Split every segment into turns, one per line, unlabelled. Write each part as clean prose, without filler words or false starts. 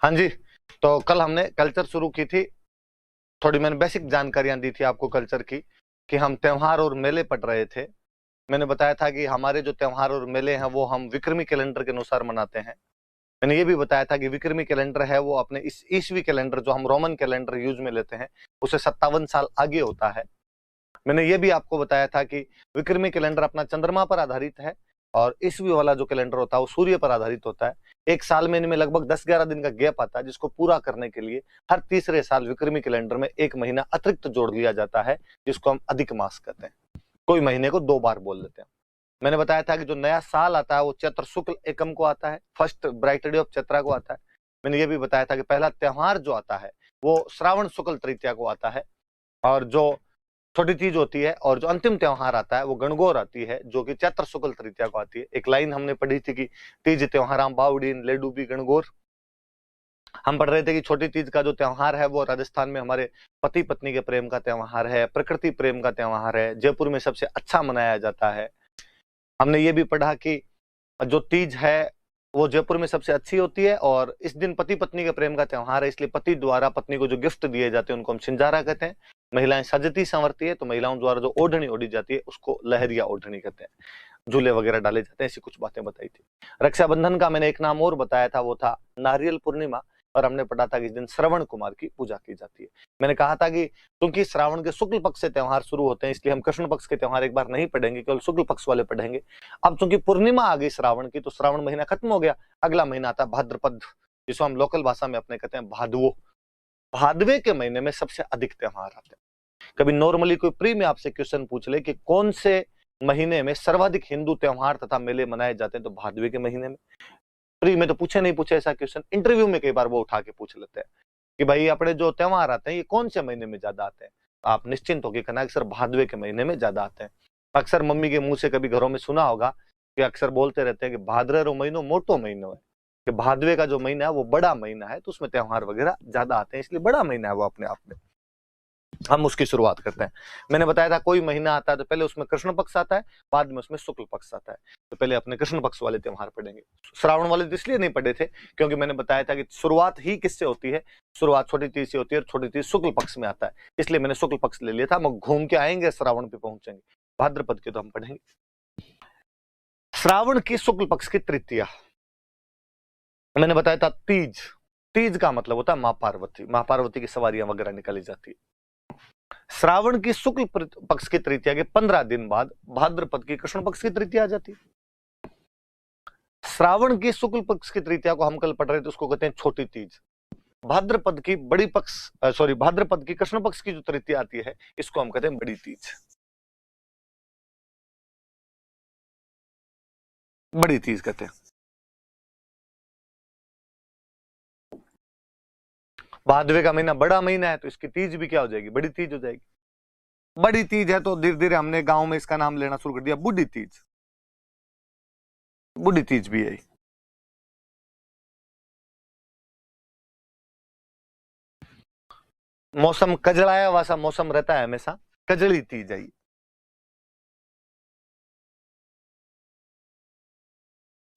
हाँ जी, तो कल हमने कल्चर शुरू की थी। थोड़ी मैंने बेसिक जानकारियां दी थी आपको कल्चर की, कि हम त्योहार और मेले पढ़ रहे थे। मैंने बताया था कि हमारे जो त्योहार और मेले हैं वो हम विक्रमी कैलेंडर के अनुसार मनाते हैं। मैंने ये भी बताया था कि विक्रमी कैलेंडर है वो अपने इस ईसवी कैलेंडर जो हम रोमन कैलेंडर यूज में लेते हैं उसे 57 साल आगे होता है। मैंने ये भी आपको बताया था कि विक्रमी कैलेंडर अपना चंद्रमा पर आधारित है और ईसवी वाला जो कैलेंडर होता है वो सूर्य पर आधारित होता है। एक साल में इनमें लगभग 10-11 दिन का गैप आता है, जिसको पूरा करने के लिए हर तीसरे साल विक्रमी कैलेंडर में एक महीना अतिरिक्त जोड़ लिया जाता है, जिसको हम अधिक मास कहते हैं। कोई महीने को 2 बार बोल लेते हैं। मैंने बताया था कि जो नया साल आता है वो चैत्र शुक्ल एकम को आता है, first bright day of Chaitra को आता है। मैंने ये भी बताया था कि पहला त्योहार जो आता है वो श्रावण शुक्ल तृतीया को आता है, और जो छोटी तीज होती है और जो अंतिम त्योहार आता है वो गणगौर आती है, जो कि चैत्र शुक्ल तृतीया को आती है। एक लाइन हमने पढ़ी थी कि तीज त्योहाराम बावड़ीन ले डूबी गणगौर। हम पढ़ रहे थे कि छोटी तीज का जो त्योहार है वो राजस्थान में हमारे पति पत्नी के प्रेम का त्योहार है, प्रकृति प्रेम का त्योहार है, जयपुर में सबसे अच्छा मनाया जाता है। हमने ये भी पढ़ा कि जो तीज है वो जयपुर में सबसे अच्छी होती है और इस दिन पति पत्नी के प्रेम का त्योहार है, इसलिए पति द्वारा पत्नी को जो गिफ्ट दिए जाते हैं उनको हम सिंजारा कहते हैं। महिलाएं सजती संवरती है तो महिलाओं द्वारा जो ओढ़नी ओढ़ी जाती है उसको लहरिया ओढ़नी कहते हैं। झूले वगैरह डाले जाते हैं, ऐसी कुछ बातें बताई थी। रक्षाबंधन का मैंने एक नाम और बताया था, वो था नारियल पूर्णिमा। और हमने पढ़ा था कि इस दिन श्रवण कुमार की पूजा की जाती है। मैंने कहा था कि क्योंकि श्रावण के शुक्ल पक्ष से त्योहार शुरू होते हैं इसलिए हम कृष्ण पक्ष के त्योहार एक बार नहीं पढ़ेंगे, केवल शुक्ल पक्ष वाले पढ़ेंगे। अब चूंकि पूर्णिमा आ गई श्रावण की तो श्रावण महीना खत्म हो गया, अगला महीना आता है भाद्रपद, जिसको हम लोकल भाषा में अपने कहते हैं भादवो। भादवे के महीने में सबसे अधिक त्योहार आते हैं। कभी नॉर्मली कोई प्री में आपसे क्वेश्चन पूछ ले कि कौन से महीने में सर्वाधिक हिंदू त्योहार तथा मेले मनाए जाते हैं, तो भादवे के महीने में। प्री में तो पूछे नहीं पूछे ऐसा क्वेश्चन, इंटरव्यू में कई बार वो उठा के पूछ लेते हैं कि भाई अपने जो त्योहार आते हैं ये कौन से महीने में ज्यादा आते हैं। आप निश्चिंत होकर कहना कि सर भादवे के महीने में ज्यादा आते हैं। अक्सर मम्मी के मुंह से कभी घरों में सुना होगा कि अक्सर बोलते रहते हैं कि भाद्रो महीनो मोटो महीनो है, कि भादवे का जो महीना है वो बड़ा महीना है तो उसमें त्योहार वगैरह ज्यादा आते हैं, इसलिए बड़ा महीना है वो अपने आप में। हम उसकी शुरुआत करते हैं। मैंने बताया था कोई महीना आता है तो पहले उसमें कृष्ण पक्ष आता है, बाद में उसमें शुक्ल पक्ष आता है। तो पहले अपने कृष्ण पक्ष वाले त्योहार पढ़ेंगे। श्रावण वाले तो इसलिए नहीं पढ़े थे क्योंकि मैंने बताया था कि शुरुआत ही किससे होती है, शुरुआत छोटी तीज से होती है और छोटी तीज शुक्ल पक्ष में आता है, इसलिए मैंने शुक्ल पक्ष ले लिया था। हम घूम के आएंगे, श्रावण पे पहुंचेंगे, भाद्रपद के तो हम पढ़ेंगे। श्रावण की शुक्ल पक्ष की तृतीया मैंने बताया था तीज। तीज का मतलब होता है माँ पार्वती, माँ पार्वती की सवारियां वगैरह निकाली जाती है। श्रावण की शुक्ल पक्ष की तृतीया के 15 दिन बाद भाद्रपद की कृष्ण पक्ष की तृतीया आ जाती है। श्रावण की शुक्ल पक्ष की तृतीया को हम कल पढ़ रहे थे, उसको कहते हैं छोटी तीज। भाद्रपद की भाद्रपद की कृष्ण पक्ष की जो तृतीया आती है इसको हम कहते हैं बड़ी तीज। बड़ी तीज कहते हैं। भादवे का महीना बड़ा महीना है तो इसकी तीज भी क्या हो जाएगी, बड़ी तीज हो जाएगी। बड़ी तीज है तो धीरे धीरे हमने गांव में इसका नाम लेना शुरू कर दिया, बूढ़ी तीज। बूढ़ी तीज भी है। मौसम कजड़ाया वैसा मौसम रहता है हमेशा, कजड़ी तीज आई।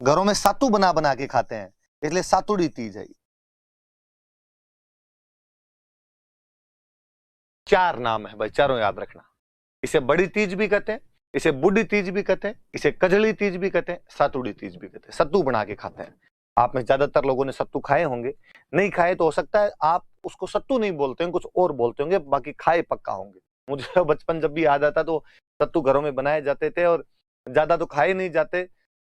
घरों में सातू बना बना के खाते हैं इसलिए सातुड़ी तीज है। 4 नाम है भाई, चारों याद रखना। इसे बड़ी तीज भी कहते हैं, इसे बूढ़ी तीज भी कहते हैं, इसे कजली तीज भी कहते हैं, सातुड़ी तीज भी कहते हैं। सत्तू बना के खाते हैं। आप में ज्यादातर लोगों ने सत्तू खाए होंगे, नहीं खाए तो हो सकता है आप उसको सत्तू नहीं बोलते हैं, कुछ और बोलते होंगे, बाकी खाए पक्का होंगे। मुझे बचपन जब भी याद आता तो सत्तू घरों में बनाए जाते थे और ज्यादा तो खाए नहीं जाते,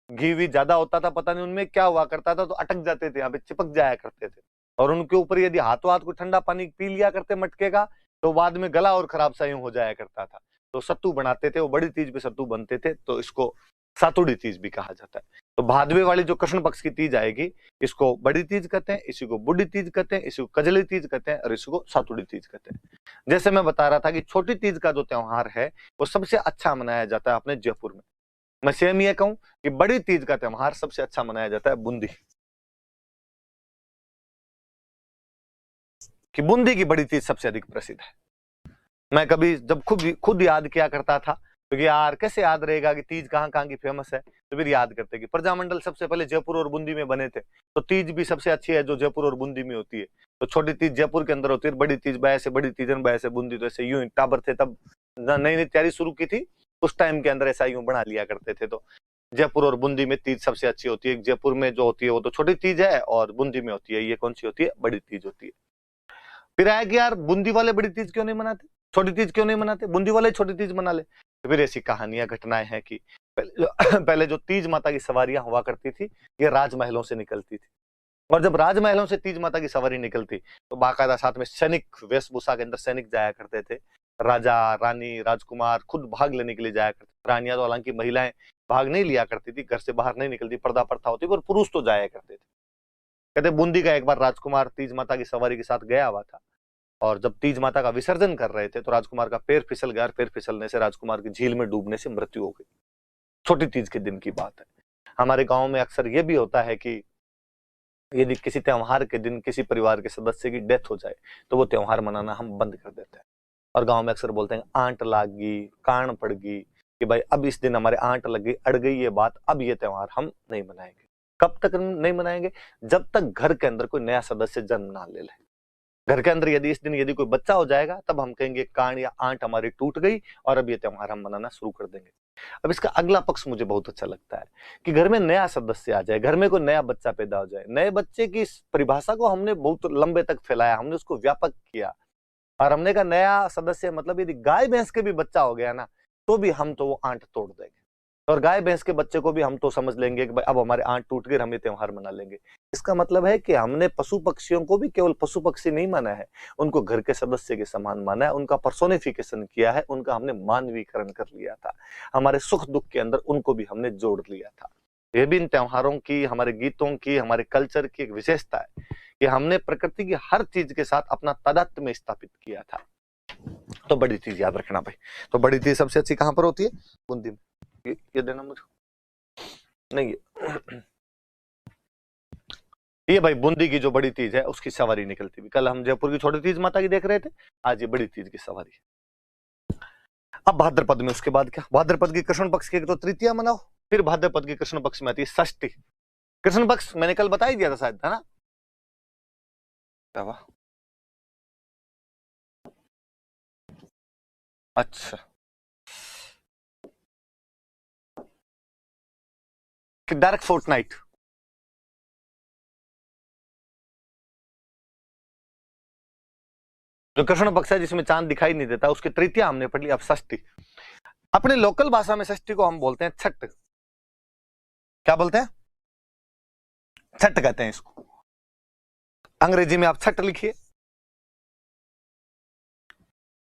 घी भी ज्यादा होता था, पता नहीं उनमें क्या हुआ करता था, तो अटक जाते थे, यहाँ पे चिपक जाया करते थे। और उनके ऊपर यदि हाथों हाथ को ठंडा पानी पी लिया करते मटके का तो बाद में गला और खराब सा यूं हो जाया करता था। तो सत्तू बनाते थे, वो बड़ी तीज पे सत्तू बनते थे, तो इसको सातुड़ी तीज भी कहा जाता है। तो भादवे वाली जो कृष्ण पक्ष की तीज आएगी इसको बड़ी तीज कहते हैं, इसी को बूढ़ी तीज कहते हैं, इसी को कजली तीज कहते हैं और इसी को सातुड़ी तीज कहते हैं। जैसे मैं बता रहा था कि छोटी तीज का जो त्योहार है वो सबसे अच्छा मनाया जाता है अपने जयपुर में। मैं सेम ये कहूं कि बड़ी तीज का त्योहार सबसे अच्छा मनाया जाता है बूंदी, कि बूंदी की बड़ी तीज सबसे अधिक प्रसिद्ध है। मैं कभी जब खुद याद किया करता था क्योंकि यार कैसे याद रहेगा कि तीज कहाँ कहाँ की फेमस है, तो फिर याद करते कि प्रजामंडल सबसे पहले जयपुर और बूंदी में बने थे, तो तीज भी सबसे अच्छी है जो जयपुर और बूंदी में होती है। तो छोटी तीज जयपुर के अंदर होती है, बड़ी तीज बाय से, बड़ी तीजन बाय से बूंदी, तो ऐसे यूं टाबर थे तब नई नई तैयारी शुरू की थी उस टाइम के अंदर, ऐसा यूं बना लिया करते थे। तो जयपुर और बूंदी में तीज सबसे अच्छी होती है। जयपुर में जो होती है वो तो छोटी तीज है, और बूंदी में होती है ये कौन सी होती है, बड़ी तीज होती है। फिर आया कि यार बूंदी वाले बड़ी तीज क्यों नहीं मनाते, छोटी तीज क्यों नहीं मनाते, बूंदी वाले छोटी तीज मना ले। तो फिर ऐसी कहानियां घटनाएं हैं कि पहले जो तीज माता की सवारियां हुआ करती थी ये राजमहलों से निकलती थी, और जब राजमहलों से तीज माता की सवारी निकलती तो बाकायदा साथ में सैनिक वेशभूषा के अंदर सैनिक जाया करते थे। राजा रानी राजकुमार खुद भाग लेने के लिए जाया करते थे। रानियां तो हालांकि महिलाएं भाग नहीं लिया करती थी, घर से बाहर नहीं निकलती, पर्दा प्रथा होती, पर पुरुष तो जाया करते थे। कहते बूंदी का एक बार राजकुमार तीज माता की सवारी के साथ गया हुआ था, और जब तीज माता का विसर्जन कर रहे थे तो राजकुमार का पैर फिसल गया, पैर फिसलने से राजकुमार की झील में डूबने से मृत्यु हो गई। छोटी तीज के दिन की बात है। हमारे गांव में अक्सर यह भी होता है कि यदि किसी त्योहार के दिन किसी परिवार के सदस्य की डेथ हो जाए तो वो त्योहार मनाना हम बंद कर देते हैं, और गांव में अक्सर बोलते हैं आंट लागी, कान पड़गी, कि भाई अब इस दिन हमारे आंट लग गई, अड़ गई ये बात, अब ये त्योहार हम नहीं मनाएंगे। कब तक नहीं मनाएंगे, जब तक घर के अंदर कोई नया सदस्य जन्म ना ले ले। घर के अंदर यदि इस दिन यदि कोई बच्चा हो जाएगा तब हम कहेंगे कान या आंट हमारी टूट गई और अब ये त्योहार हम मनाना शुरू कर देंगे। अब इसका अगला पक्ष मुझे बहुत अच्छा लगता है कि घर में नया सदस्य आ जाए, घर में कोई नया बच्चा पैदा हो जाए। नए बच्चे की इस परिभाषा को हमने बहुत लंबे तक फैलाया, हमने उसको व्यापक किया, और हमने कहा नया सदस्य मतलब यदि गाय भैंस के भी बच्चा हो गया ना तो भी हम तो वो आंट तोड़ देंगे, और गाय भैंस के बच्चे को भी हम तो समझ लेंगे कि भाई अब हमारे आंट टूट गए, हम ये त्योहार मना लेंगे। इसका मतलब है कि हमने पशु पक्षियों को भी केवल पशु पक्षी नहीं माना है, उनको घर के सदस्य के समान माना है, उनका पर्सोनिफिकेशन किया है, उनका हमने मानवीकरण कर लिया था, हमारे सुख दुख के अंदर उनको भी हमने जोड़ लिया था। ये भी इन त्योहारों की, हमारे गीतों की, हमारे कल्चर की एक विशेषता है कि हमने प्रकृति की हर चीज के साथ अपना तादात्म्य में स्थापित किया था। तो बड़ी चीज याद रखना भाई। तो बड़ी चीज सबसे अच्छी कहां पर होती है, बूंदी में। ये देना मुझे, नहीं ये भाई बूंदी की जो बड़ी तीज है उसकी सवारी निकलती हुई। कल हम जयपुर की छोटी तीज माता की देख रहे थे, आज ये बड़ी तीज की सवारी है। अब भाद्रपद में उसके बाद क्या, भाद्रपद की कृष्ण पक्ष की तो तृतीया मनाओ, फिर भाद्रपद की कृष्ण पक्ष में आती है षष्ठी। कृष्ण पक्ष मैंने कल बता ही दिया था शायद, है ना? अच्छा, कि डायरेक्ट फोर्टनाइट, जो कृष्ण पक्ष है जिसमें चांद दिखाई नहीं देता, उसकी तृतीया हमने पढ़ ली। अब षष्ठी, अपने लोकल भाषा में षष्ठी को हम बोलते हैं छठ। क्या बोलते हैं? छठ कहते हैं इसको। अंग्रेजी में आप छठ लिखिए,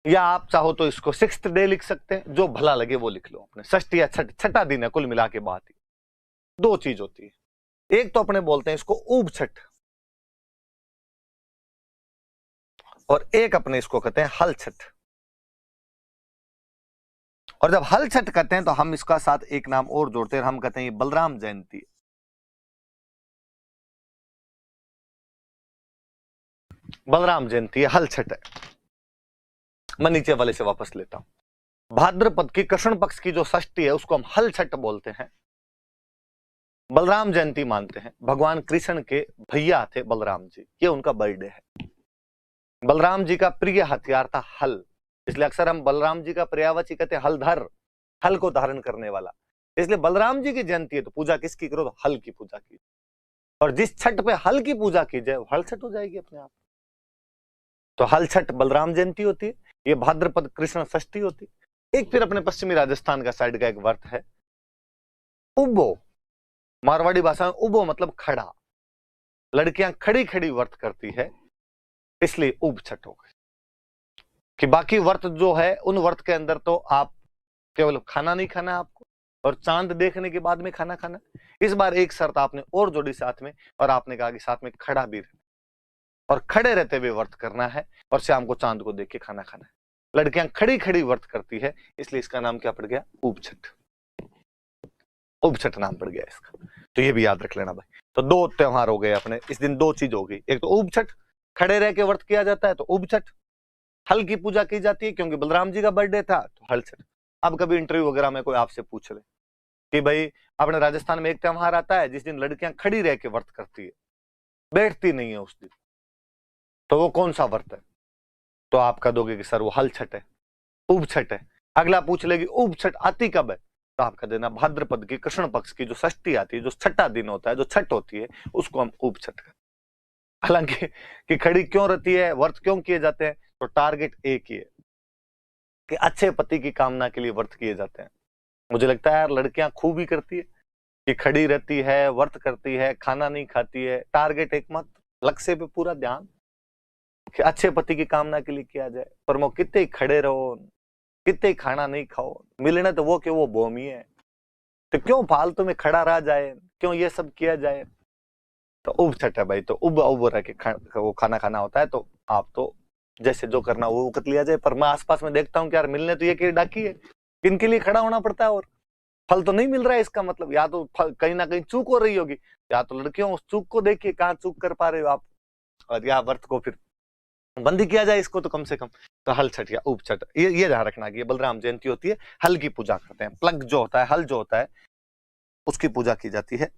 या आप चाहो तो इसको सिक्स्थ डे लिख सकते हैं, जो भला लगे वो लिख लो अपने। षष्ठी या छठ, छठा दिन है कुल मिला के बात ही। दो चीज होती है, एक तो अपने बोलते हैं इसको ऊब छठ, और एक अपने इसको कहते हैं हल छठ। और जब हल छठ कहते हैं तो हम इसका साथ एक नाम और जोड़ते हैं, हम कहते हैं ये बलराम जयंती। बलराम जयंती है, हल छठ है। मैं नीचे वाले से वापस लेता हूं। भाद्रपद की कृष्ण पक्ष की जो षष्ठी है उसको हम हल छठ बोलते हैं, बलराम जयंती मानते हैं। भगवान कृष्ण के भैया थे बलराम जी, ये उनका बर्थडे है। बलराम जी का प्रिय हथियार था हल, इसलिए अक्सर हम बलराम जी का पर्यायवाची कहते हैं हलधर, हल को धारण करने वाला। इसलिए बलराम जी की जयंती है तो पूजा किसकी करो, तो हल की पूजा की। और जिस छठ पे हल की पूजा की जाए हल छठ हो जाएगी अपने आप। तो हल छठ बलराम जयंती होती है, ये भाद्रपद कृष्ण षष्ठी होती है। एक फिर अपने पश्चिमी राजस्थान का साइड का एक व्रत है उबो, मारवाड़ी भाषा में उबो मतलब खड़ा, लड़कियां खड़ी खड़ी व्रत करती है, इसलिए उब छठ हो गई। कि बाकी व्रत जो है उन व्रत के अंदर तो आप केवल खाना नहीं खाना आपको, और चांद देखने के बाद में खाना खाना। इस बार एक शर्त आपने और जोड़ी साथ में, और आपने कहा कि साथ में खड़ा भी रहना, और खड़े रहते हुए व्रत करना है, और शाम को चांद को देख के खाना खाना है। लड़कियां खड़ी खड़ी व्रत करती है, इसलिए इसका नाम क्या पड़ गया, उब छठ। उब छठ नाम पड़ गया इसका, तो ये भी याद रख लेना भाई। तो दो त्योहार हो गए अपने इस दिन, दो चीज हो गई, एक तो उब छठ, खड़े रह के व्रत किया जाता है तो उब छठ, हल की पूजा की जाती है क्योंकि बलराम जी का बर्थडे था तो हल छठ, अब कभी इंटरव्यू वगैरह में कोई आपसे पूछ ले कि भाई अपने राजस्थान में एक त्योहार आता है जिस दिन लड़कियां खड़ी रह के व्रत करती है, बैठती नहीं है उस दिन, तो वो कौन सा व्रत है? तो आप कह दोगे कि सर वो हल छठ है, उब छठ है। अगला पूछ लेगी उब छठ आती कब है, तो आप कह देना भाद्रपद की कृष्ण पक्ष की जो षष्ठी आती है, जो छठा दिन होता है, जो छठ होती है, उसको हम उब छठ कहते हैं। हालांकि कि खड़ी क्यों रहती है, व्रत क्यों किए जाते हैं, तो टारगेट एक ही है कि अच्छे पति की कामना के लिए व्रत किए जाते हैं। मुझे लगता है यार लड़कियां खूब ही करती है कि खड़ी रहती है, व्रत करती है, खाना नहीं खाती है, टारगेट एकमात्र लक्ष्य पे पूरा ध्यान कि अच्छे पति की कामना के लिए किया जाए। पर वो कितने खड़े रहो, कितने खाना नहीं खाओ, मिलने तो वो कि वो भूमि है, तो क्यों फालतू में खड़ा रह जाए, क्यों ये सब किया जाए। तो उब छठ है भाई, तो उब रह के वो खाना खाना होता है। तो आप तो जैसे जो करना वो कर लिया जाए। पर मैं आसपास में देखता हूँ कि यार मिलने तो ये की डाकी है, किनके लिए खड़ा होना पड़ता है और फल तो नहीं मिल रहा है। इसका मतलब या तो कहीं ना कहीं चूक हो रही होगी, या तो लड़कियों उस चूक को देखिए कहाँ चूक कर पा रहे हो आप, और या व्रत को फिर बंद ही किया जाए इसको तो कम से कम। तो हल छठ या उप छठ ये ध्यान रखना कि बलराम जयंती होती है, हल की पूजा करते हैं। प्लग जो होता है, हल जो होता है, उसकी पूजा की जाती है।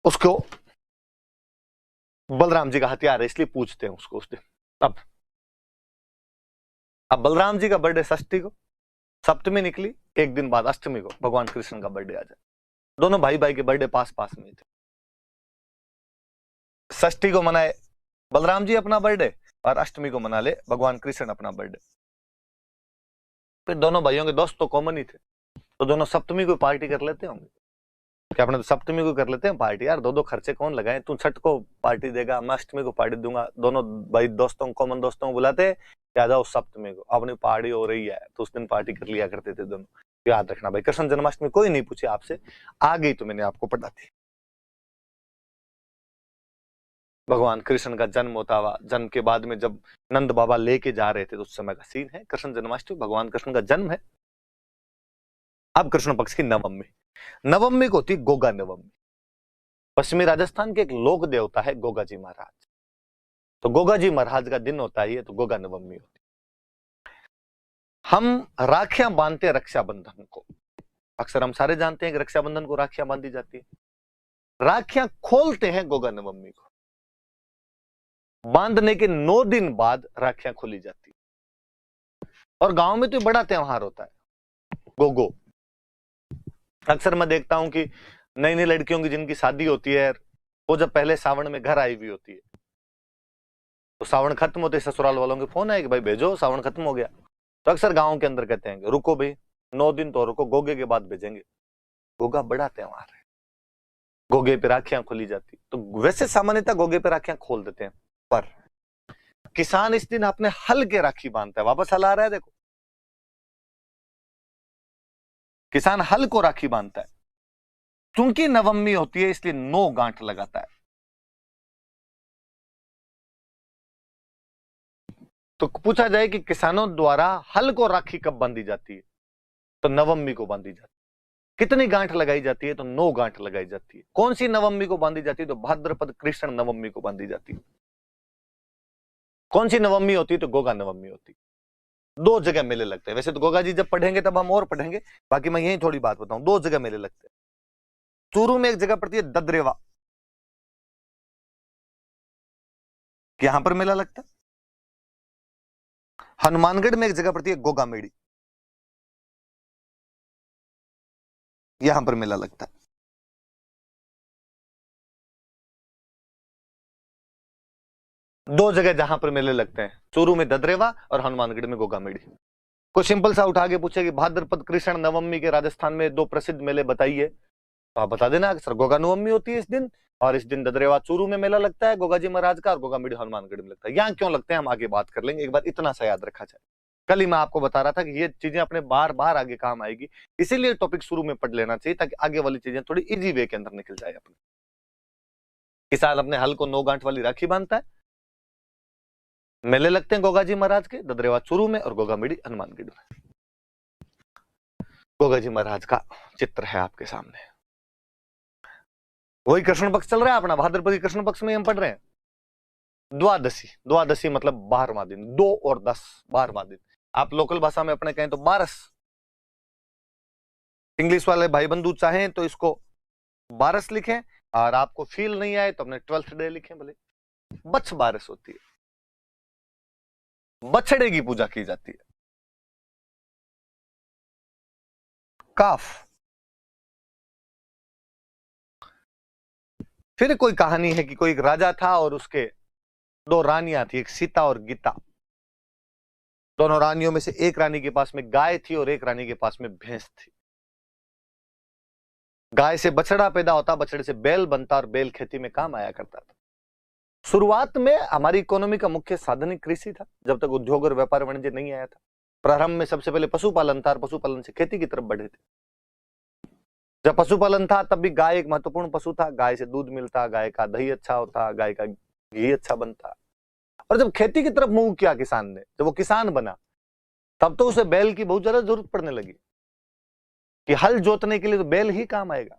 उसको बलराम जी का हथियार है इसलिए पूछते हैं उसको उस दिन। अब बलराम जी का बर्थडे षष्ठी को, सप्तमी निकली, एक दिन बाद अष्टमी को भगवान कृष्ण का बर्थडे आ जाए। दोनों भाई भाई के बर्थडे पास पास में थे। षष्ठी को मनाए बलराम जी अपना बर्थडे और अष्टमी को मना ले भगवान कृष्ण अपना बर्थडे। फिर दोनों भाइयों के दोस्त तो कॉमन ही थे, तो दोनों सप्तमी को पार्टी कर लेते होंगे। क्या अपने तो सप्तमी को कर लेते हैं पार्टी, यार दो दो खर्चे कौन लगाए, तू छठ को पार्टी देगा, मैं अष्टमी को पार्टी दूंगा। दोनों भाई दोस्तों कॉमन दोस्तों को बुलाते, आ जाओ सप्तमी को अपनी पार्टी हो रही है, तो उस दिन पार्टी कर लिया करते थे दोनों। याद रखना भाई, कृष्ण जन्माष्टमी कोई नहीं पूछे आपसे, आ गई तो मैंने आपको पढ़ा थी। भगवान कृष्ण का जन्म होता हुआ, जन्म के बाद में जब नंद बाबा लेके जा रहे थे तो उस समय का सीन है। कृष्ण जन्माष्टमी भगवान कृष्ण का जन्म है। अब कृष्ण पक्ष की नवमी, नवमी को होती गोगा नवमी। पश्चिमी राजस्थान के एक लोक देवता है गोगा जी महाराज, तो गोगा जी महाराज का दिन होता है, तो गोगा नवमी होती। हम राखियां बांधते हैं रक्षाबंधन को, अक्सर हम सारे जानते हैं कि रक्षाबंधन को राखियां बांधी जाती है। राखियां खोलते हैं गोगा नवमी को, बांधने के 9 दिन बाद राखियां खोली जाती है। और गांव में तो बड़ा त्योहार होता है गोगो। अक्सर मैं देखता हूं कि नई नई लड़कियों की जिनकी शादी होती है, वो जब पहले सावन में घर आई हुई होती है, तो सावन खत्म होते ससुराल वालों के फोन आए कि भाई भेजो सावन खत्म हो गया। तो अक्सर गांव के अंदर कहते हैं कि रुको भाई 9 दिन तो रुको, गोगे के बाद भेजेंगे। गोगा बड़ा त्योहार है, गोगे पे राखियां खोली जाती। तो वैसे सामान्यतः गोगे पे राखियां खोल देते हैं, पर किसान इस दिन अपने हल के राखी बांधता है। वापस हल आ रहा है, देखो किसान हल को राखी बांधता है। क्योंकि नवमी होती है इसलिए 9 गांठ लगाता है। तो पूछा जाए कि किसानों द्वारा हल को राखी कब बांधी जाती है, तो नवमी को बांधी जाती है। कितनी गांठ लगाई जाती है, तो 9 गांठ लगाई जाती है। कौन सी नवमी को बांधी जाती है, तो भाद्रपद कृष्ण नवमी को बांधी जाती है। कौन सी नवमी होती है, तो गोगा नवमी होती है। 2 जगह मेले लगते हैं। वैसे तो गोगा जी जब पढ़ेंगे तब हम और पढ़ेंगे, बाकी मैं यही थोड़ी बात बताऊं। 2 जगह मेले लगते हैं। चूरू में एक जगह पड़ती है ददरेवा, यहां पर मेला लगता है। हनुमानगढ़ में एक जगह पड़ती है गोगा मेड़ी, यहां पर मेला लगता है। दो जगह जहां पर मेले लगते हैं, चूरू में ददरेवा और हनुमानगढ़ में गोगा मेड़ी। कोई सिंपल सा उठा के पूछे कि भाद्रपद कृष्ण नवमी के राजस्थान में 2 प्रसिद्ध मेले बताइए, तो आप बता देना सर गोगा नवमी होती है इस दिन, और इस दिन ददरेवा चूरू में मेला लगता है गोगा जी महाराज का, और गोगा मेड़ी हनुमानगढ़ में लगता है। यहाँ क्यों लगते हैं हम आगे बात कर लेंगे, एक बार इतना सा याद रखा जाए। कल ही मैं आपको बता रहा था कि ये चीजें अपने बार बार आगे काम आएगी, इसीलिए टॉपिक शुरू में पढ़ लेना चाहिए ताकि आगे वाली चीजें थोड़ी इजी वे के अंदर निकल जाए अपने। किसान अपने हल को 9 गांठ वाली राखी बांधता है, मेले लगते हैं गोगा जी महाराज के, ददरेवा चूरू में और गोगा मेड़ी हनुमानगढ़ में। गोगा जी महाराज का चित्र है आपके सामने। वही कृष्ण पक्ष चल रहा है अपना, भाद्रपदी कृष्ण पक्ष में हम पढ़ रहे हैं। द्वादशी, द्वादशी मतलब 12वां दिन, 2 और 10 12वां दिन। आप लोकल भाषा में अपने कहें तो बारस। इंग्लिश वाले भाई बंधु चाहें तो इसको बारस लिखें, और आपको फील नहीं आए तो अपने 12th डे लिखें भले। बछ बारस होती है, बछड़े की पूजा की जाती है। काफ। फिर कोई कहानी है कि कोई एक राजा था और उसके 2 रानियां थी, एक सीता और गीता। दोनों रानियों में से एक रानी के पास में गाय थी और एक रानी के पास में भैंस थी। गाय से बछड़ा पैदा होता, बछड़े से बैल बनता, और बैल खेती में काम आया करता था। शुरुआत में हमारी इकोनॉमी का मुख्य साधन ही कृषि था, जब तक उद्योग और व्यापार वाणिज्य नहीं आया था। प्रारंभ में सबसे पहले पशुपालन था, और पशुपालन से खेती की तरफ बढ़े थे। जब पशुपालन था तब भी गाय एक महत्वपूर्ण पशु था। गाय से दूध मिलता, गाय का दही अच्छा होता, गाय का घी अच्छा बनता। और जब खेती की तरफ मूव किया किसान ने, जब वो किसान बना, तब तो उसे बैल की बहुत ज्यादा जरूरत पड़ने लगी कि हल जोतने के लिए तो बैल ही काम आएगा।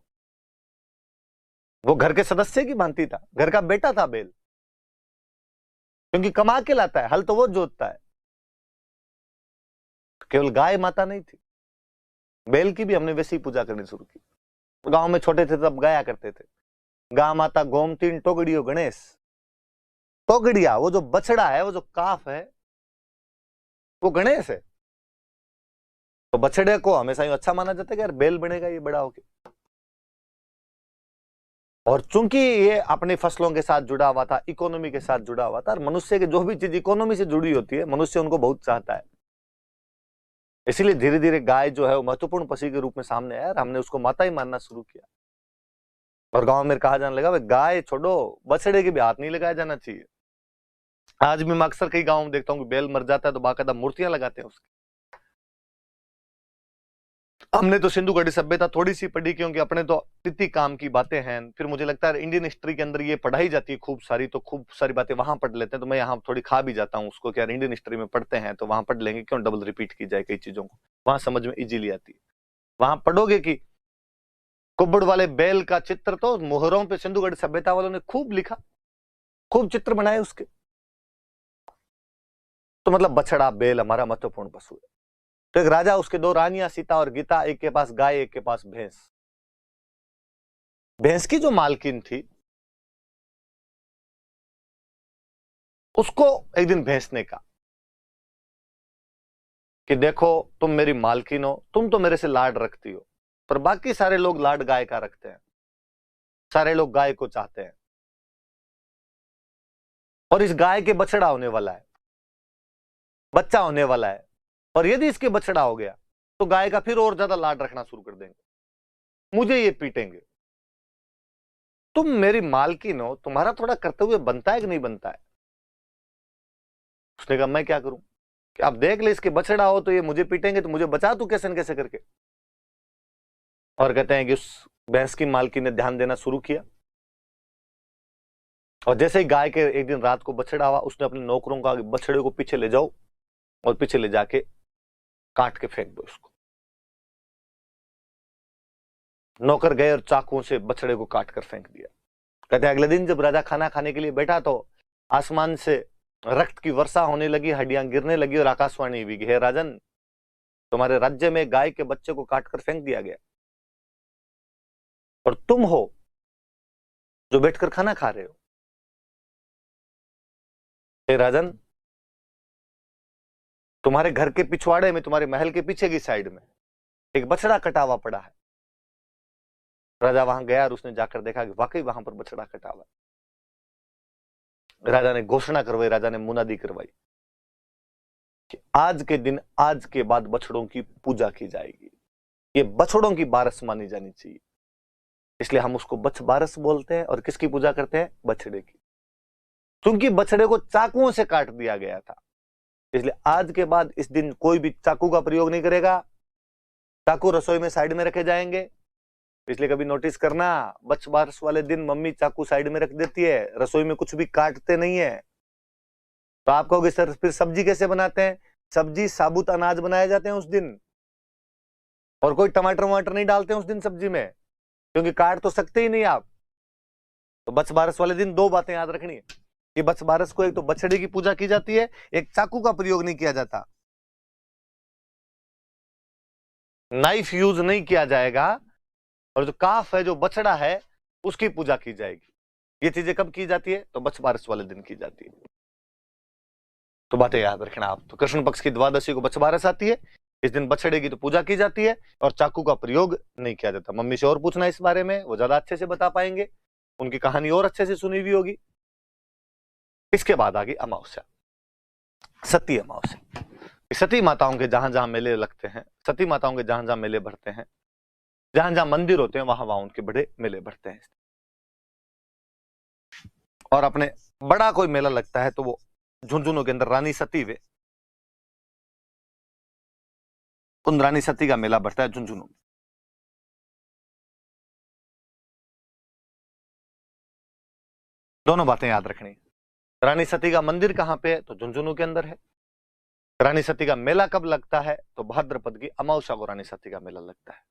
वो घर के सदस्य की भांति था, घर का बेटा था बैल, क्योंकि कमा के लाता है, हल तो वो जोतता है। केवल गाय माता नहीं थी, बैल की भी हमने वैसी पूजा करनी शुरू की। गांव में छोटे थे तब गाया करते थे, गा माता गोमतीन टोगड़ियो गणेश। टोगड़िया, वो जो बछड़ा है, वो जो काफ है, वो गणेश है। तो बछड़े को हमेशा ही अच्छा माना जाता है कि यार बैल बनेगा ये बड़ा होके। और चूंकि ये अपनी फसलों के साथ जुड़ा हुआ था, इकोनॉमी के साथ जुड़ा हुआ था, और मनुष्य की जो भी चीज इकोनॉमी से जुड़ी होती है, मनुष्य उनको बहुत चाहता है। इसीलिए धीरे धीरे गाय जो है वो महत्वपूर्ण पशु के रूप में सामने आया, और हमने उसको माता ही मानना शुरू किया। और गांव में कहा जाने लगा, गाय छोड़ो, बछड़े के भी हाथ नहीं लगाया जाना चाहिए। आज भी मैं अक्सर कई गांव में देखता हूँ कि बैल मर जाता है तो बाकायदा मूर्तियां लगाते हैं उसकी। हमने तो सिंधु घड़ी सभ्यता थोड़ी सी पढ़ी, क्योंकि अपने तो तिथि काम की बातें हैं। फिर मुझे लगता है इंडियन हिस्ट्री के अंदर ये पढ़ाई जाती है खूब सारी, तो खूब सारी बातें वहां पढ़ लेते हैं। तो मैं यहाँ थोड़ी खा भी जाता हूँ उसको कि यार इंडियन हिस्ट्री में पढ़ते हैं तो वहां पढ़ लेंगे, क्यों डबल रिपीट की जाए कई चीजों को, वहां समझ में इजीली आती है। वहां पढ़ोगे कि कुब्बड़ वाले बैल का चित्र तो मोहरों पे सिंधु घड़ी सभ्यता वालों ने खूब लिखा, खूब चित्र बनाए उसके। तो मतलब बछड़ा बैल हमारा महत्वपूर्ण पशु है। तो एक राजा, उसके 2 रानियां सीता और गीता, एक के पास गाय, एक के पास भैंस। भैंस की जो मालकिन थी, उसको एक दिन भैंस ने कहा कि देखो तुम मेरी मालकिन हो, तुम तो मेरे से लाड रखती हो, पर बाकी सारे लोग लाड गाय का रखते हैं, सारे लोग गाय को चाहते हैं। और इस गाय के बछड़ा होने वाला है, बच्चा होने वाला है, और यदि इसके बछड़ा हो गया तो गाय का फिर और ज्यादा लाड रखना शुरू कर देंगे, मुझे ये पीटेंगे। तुम मेरी मालकिन हो, तुम्हारा थोड़ा कर्तव्य बनता है कि नहीं बनता है? उसने कहा मैं क्या करूं कि आप देख ले, इसके बछड़ा हो तो ये मुझे पीटेंगे, तो मुझे बचा तू कैसे न कैसे करके। और कहते हैं कि उस भैंस की मालकिन ने ध्यान देना शुरू किया, और जैसे ही गाय के एक दिन रात को बछड़ा हुआ, उसने अपने नौकरों का बछड़े को पीछे ले जाओ और पीछे ले जाके काट के फेंक दो उसको। नौकर गए और चाकुओं से बछड़े को काट कर फेंक दिया। कहते हैं अगले दिन जब राजा खाना खाने के लिए बैठा तो आसमान से रक्त की वर्षा होने लगी, हड्डियां गिरने लगी, और आकाशवाणी हुई कि हे राजन, तुम्हारे राज्य में गाय के बच्चे को काटकर फेंक दिया गया, और तुम हो जो बैठकर खाना खा रहे हो। हे राजन, तुम्हारे घर के पिछवाड़े में, तुम्हारे महल के पीछे की साइड में एक बछड़ा कटा हुआ पड़ा है। राजा वहां गया और उसने जाकर देखा कि वाकई वहां पर बछड़ा कटा हुआ है। राजा ने घोषणा करवाई, राजा ने मुनादी करवाई कि आज के दिन, आज के बाद बछड़ों की पूजा की जाएगी, ये बछड़ों की बारस मानी जानी चाहिए। इसलिए हम उसको बछ बारस बोलते हैं। और किसकी पूजा करते हैं? बछड़े की। क्योंकि बछड़े को चाकुओं से काट दिया गया था, इसलिए आज के बाद इस दिन कोई भी चाकू का प्रयोग नहीं करेगा। चाकू रसोई में साइड में रखे जाएंगे। इसलिए कभी नोटिस करना, बछ बारस वाले दिन मम्मी चाकू साइड में रख देती है, रसोई में कुछ भी काटते नहीं है। तो आप कहोगे सर फिर सब्जी कैसे बनाते हैं? सब्जी साबुत अनाज बनाए जाते हैं उस दिन, और कोई टमाटर वमाटर नहीं डालते हैं उस दिन सब्जी में, क्योंकि काट तो सकते ही नहीं आप। तो बछ बारस वाले दिन 2 बातें याद रखनी है कि बछ बारस को एक तो बछड़े की पूजा की जाती है, एक चाकू का प्रयोग नहीं किया जाता। नाइफ यूज नहीं किया जाएगा, और जो काफ है, जो बछड़ा है, उसकी पूजा की जाएगी। ये चीजें कब की जाती है? तो बछ बारस वाले दिन की जाती है। तो बातें याद रखना आप। तो कृष्ण पक्ष की द्वादशी को बछ बारस आती है, इस दिन बछड़े की तो पूजा की जाती है, और चाकू का प्रयोग नहीं किया जाता। मम्मी से और पूछना इस बारे में, वो ज्यादा अच्छे से बता पाएंगे, उनकी कहानी और अच्छे से सुनी हुई होगी। इसके बाद आगे अमावस्या, सती अमावस्या। सती माताओं के जहां जहां मेले लगते हैं, सती माताओं के जहां जहां मेले भरते हैं, जहां जहां मंदिर होते हैं, वहां वहां उनके बड़े मेले भरते हैं। और अपने बड़ा कोई मेला लगता है तो वो झुंझुनू के अंदर रानी सती वे, उन रानी सती का मेला बढ़ता है झुंझुनू। दोनों बातें याद रखनी। रानी सती का मंदिर कहां पे है? तो झुंझुनू के अंदर है। रानी सती का मेला कब लगता है? तो भाद्रपद की अमावस्या को रानी सती का मेला लगता है।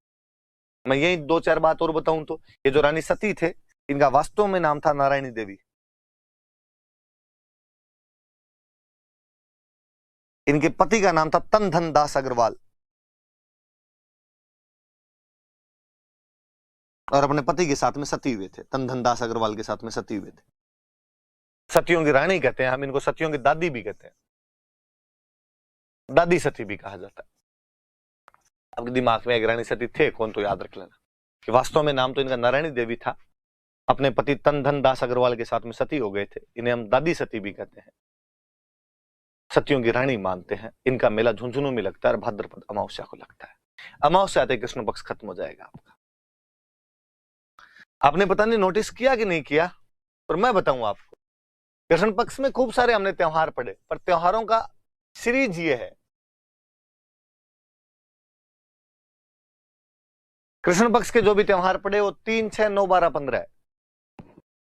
मैं यही दो चार बात और बताऊं तो, ये जो रानी सती थे, इनका वास्तव में नाम था नारायणी देवी। इनके पति का नाम था तन धन दास अग्रवाल, और अपने पति के साथ में सती हुए थे। तन धन दास अग्रवाल के साथ में सती हुए थे। सतियों की रानी कहते हैं हम इनको, सतियों की दादी भी कहते हैं, दादी सती भी कहा जाता है। आपके दिमाग में एक रानी सती थे कौन, तो याद रख लेना कि वास्तव में नाम तो इनका नारायणी देवी था। अपने पति तन धन दास अग्रवाल के साथ में सती हो गए थे। इन्हें हम दादी सती भी कहते हैं, सतियों की रानी मानते हैं। इनका मेला झुंझुनू में लगता है और भाद्रपद अमावस्या को लगता है। अमावस्या आते कृष्ण पक्ष खत्म हो जाएगा आपका। आपने पता नहीं नोटिस किया कि नहीं किया, पर मैं बताऊं आपको, कृष्ण पक्ष में खूब सारे हमने त्योहार पढ़े, पर त्योहारों का सीरीज ये है। कृष्ण पक्ष के जो भी त्योहार पड़े वो 3, 6, 9, 12, 15 है।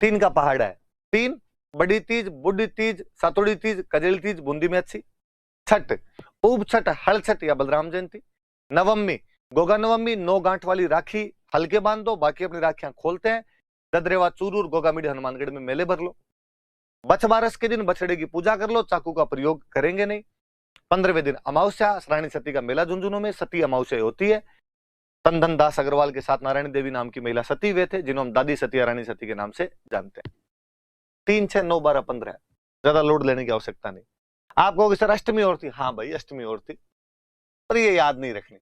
3 का पहाड़ है। 3 बड़ी तीज, बुढ़ी तीज, सातुड़ी तीज, कजली तीज, बूंदी में अच्छी, छठ, उप छठ, हल छठ या बलराम जयंती, नवमी, गोगा नवमी, 9 गांठ वाली राखी हल्के बांध दो, बाकी अपनी राखियां खोलते हैं। ददरेवा, चूरूर, गोगामीडी, हनुमानगढ़ में मेले भर लो। बछ बारस के दिन बछड़े की पूजा कर लो, चाकू का प्रयोग करेंगे नहीं। 15वें दिन अमावस्या, रानी सती का मेला झुंझुनू में सती अमावस्या होती है। तन धन दास अग्रवाल के साथ नारायण देवी नाम की महिला सती वे थे, जिन्हों हम दादी सती या रानी सती के नाम से जानते हैं। 3, 6, 9, 12, 15 ज्यादा लोड लेने की आवश्यकता नहीं। आप कहोगे सर अष्टमी और थी, हाँ भाई अष्टमी और थी, पर ये याद नहीं रखनी।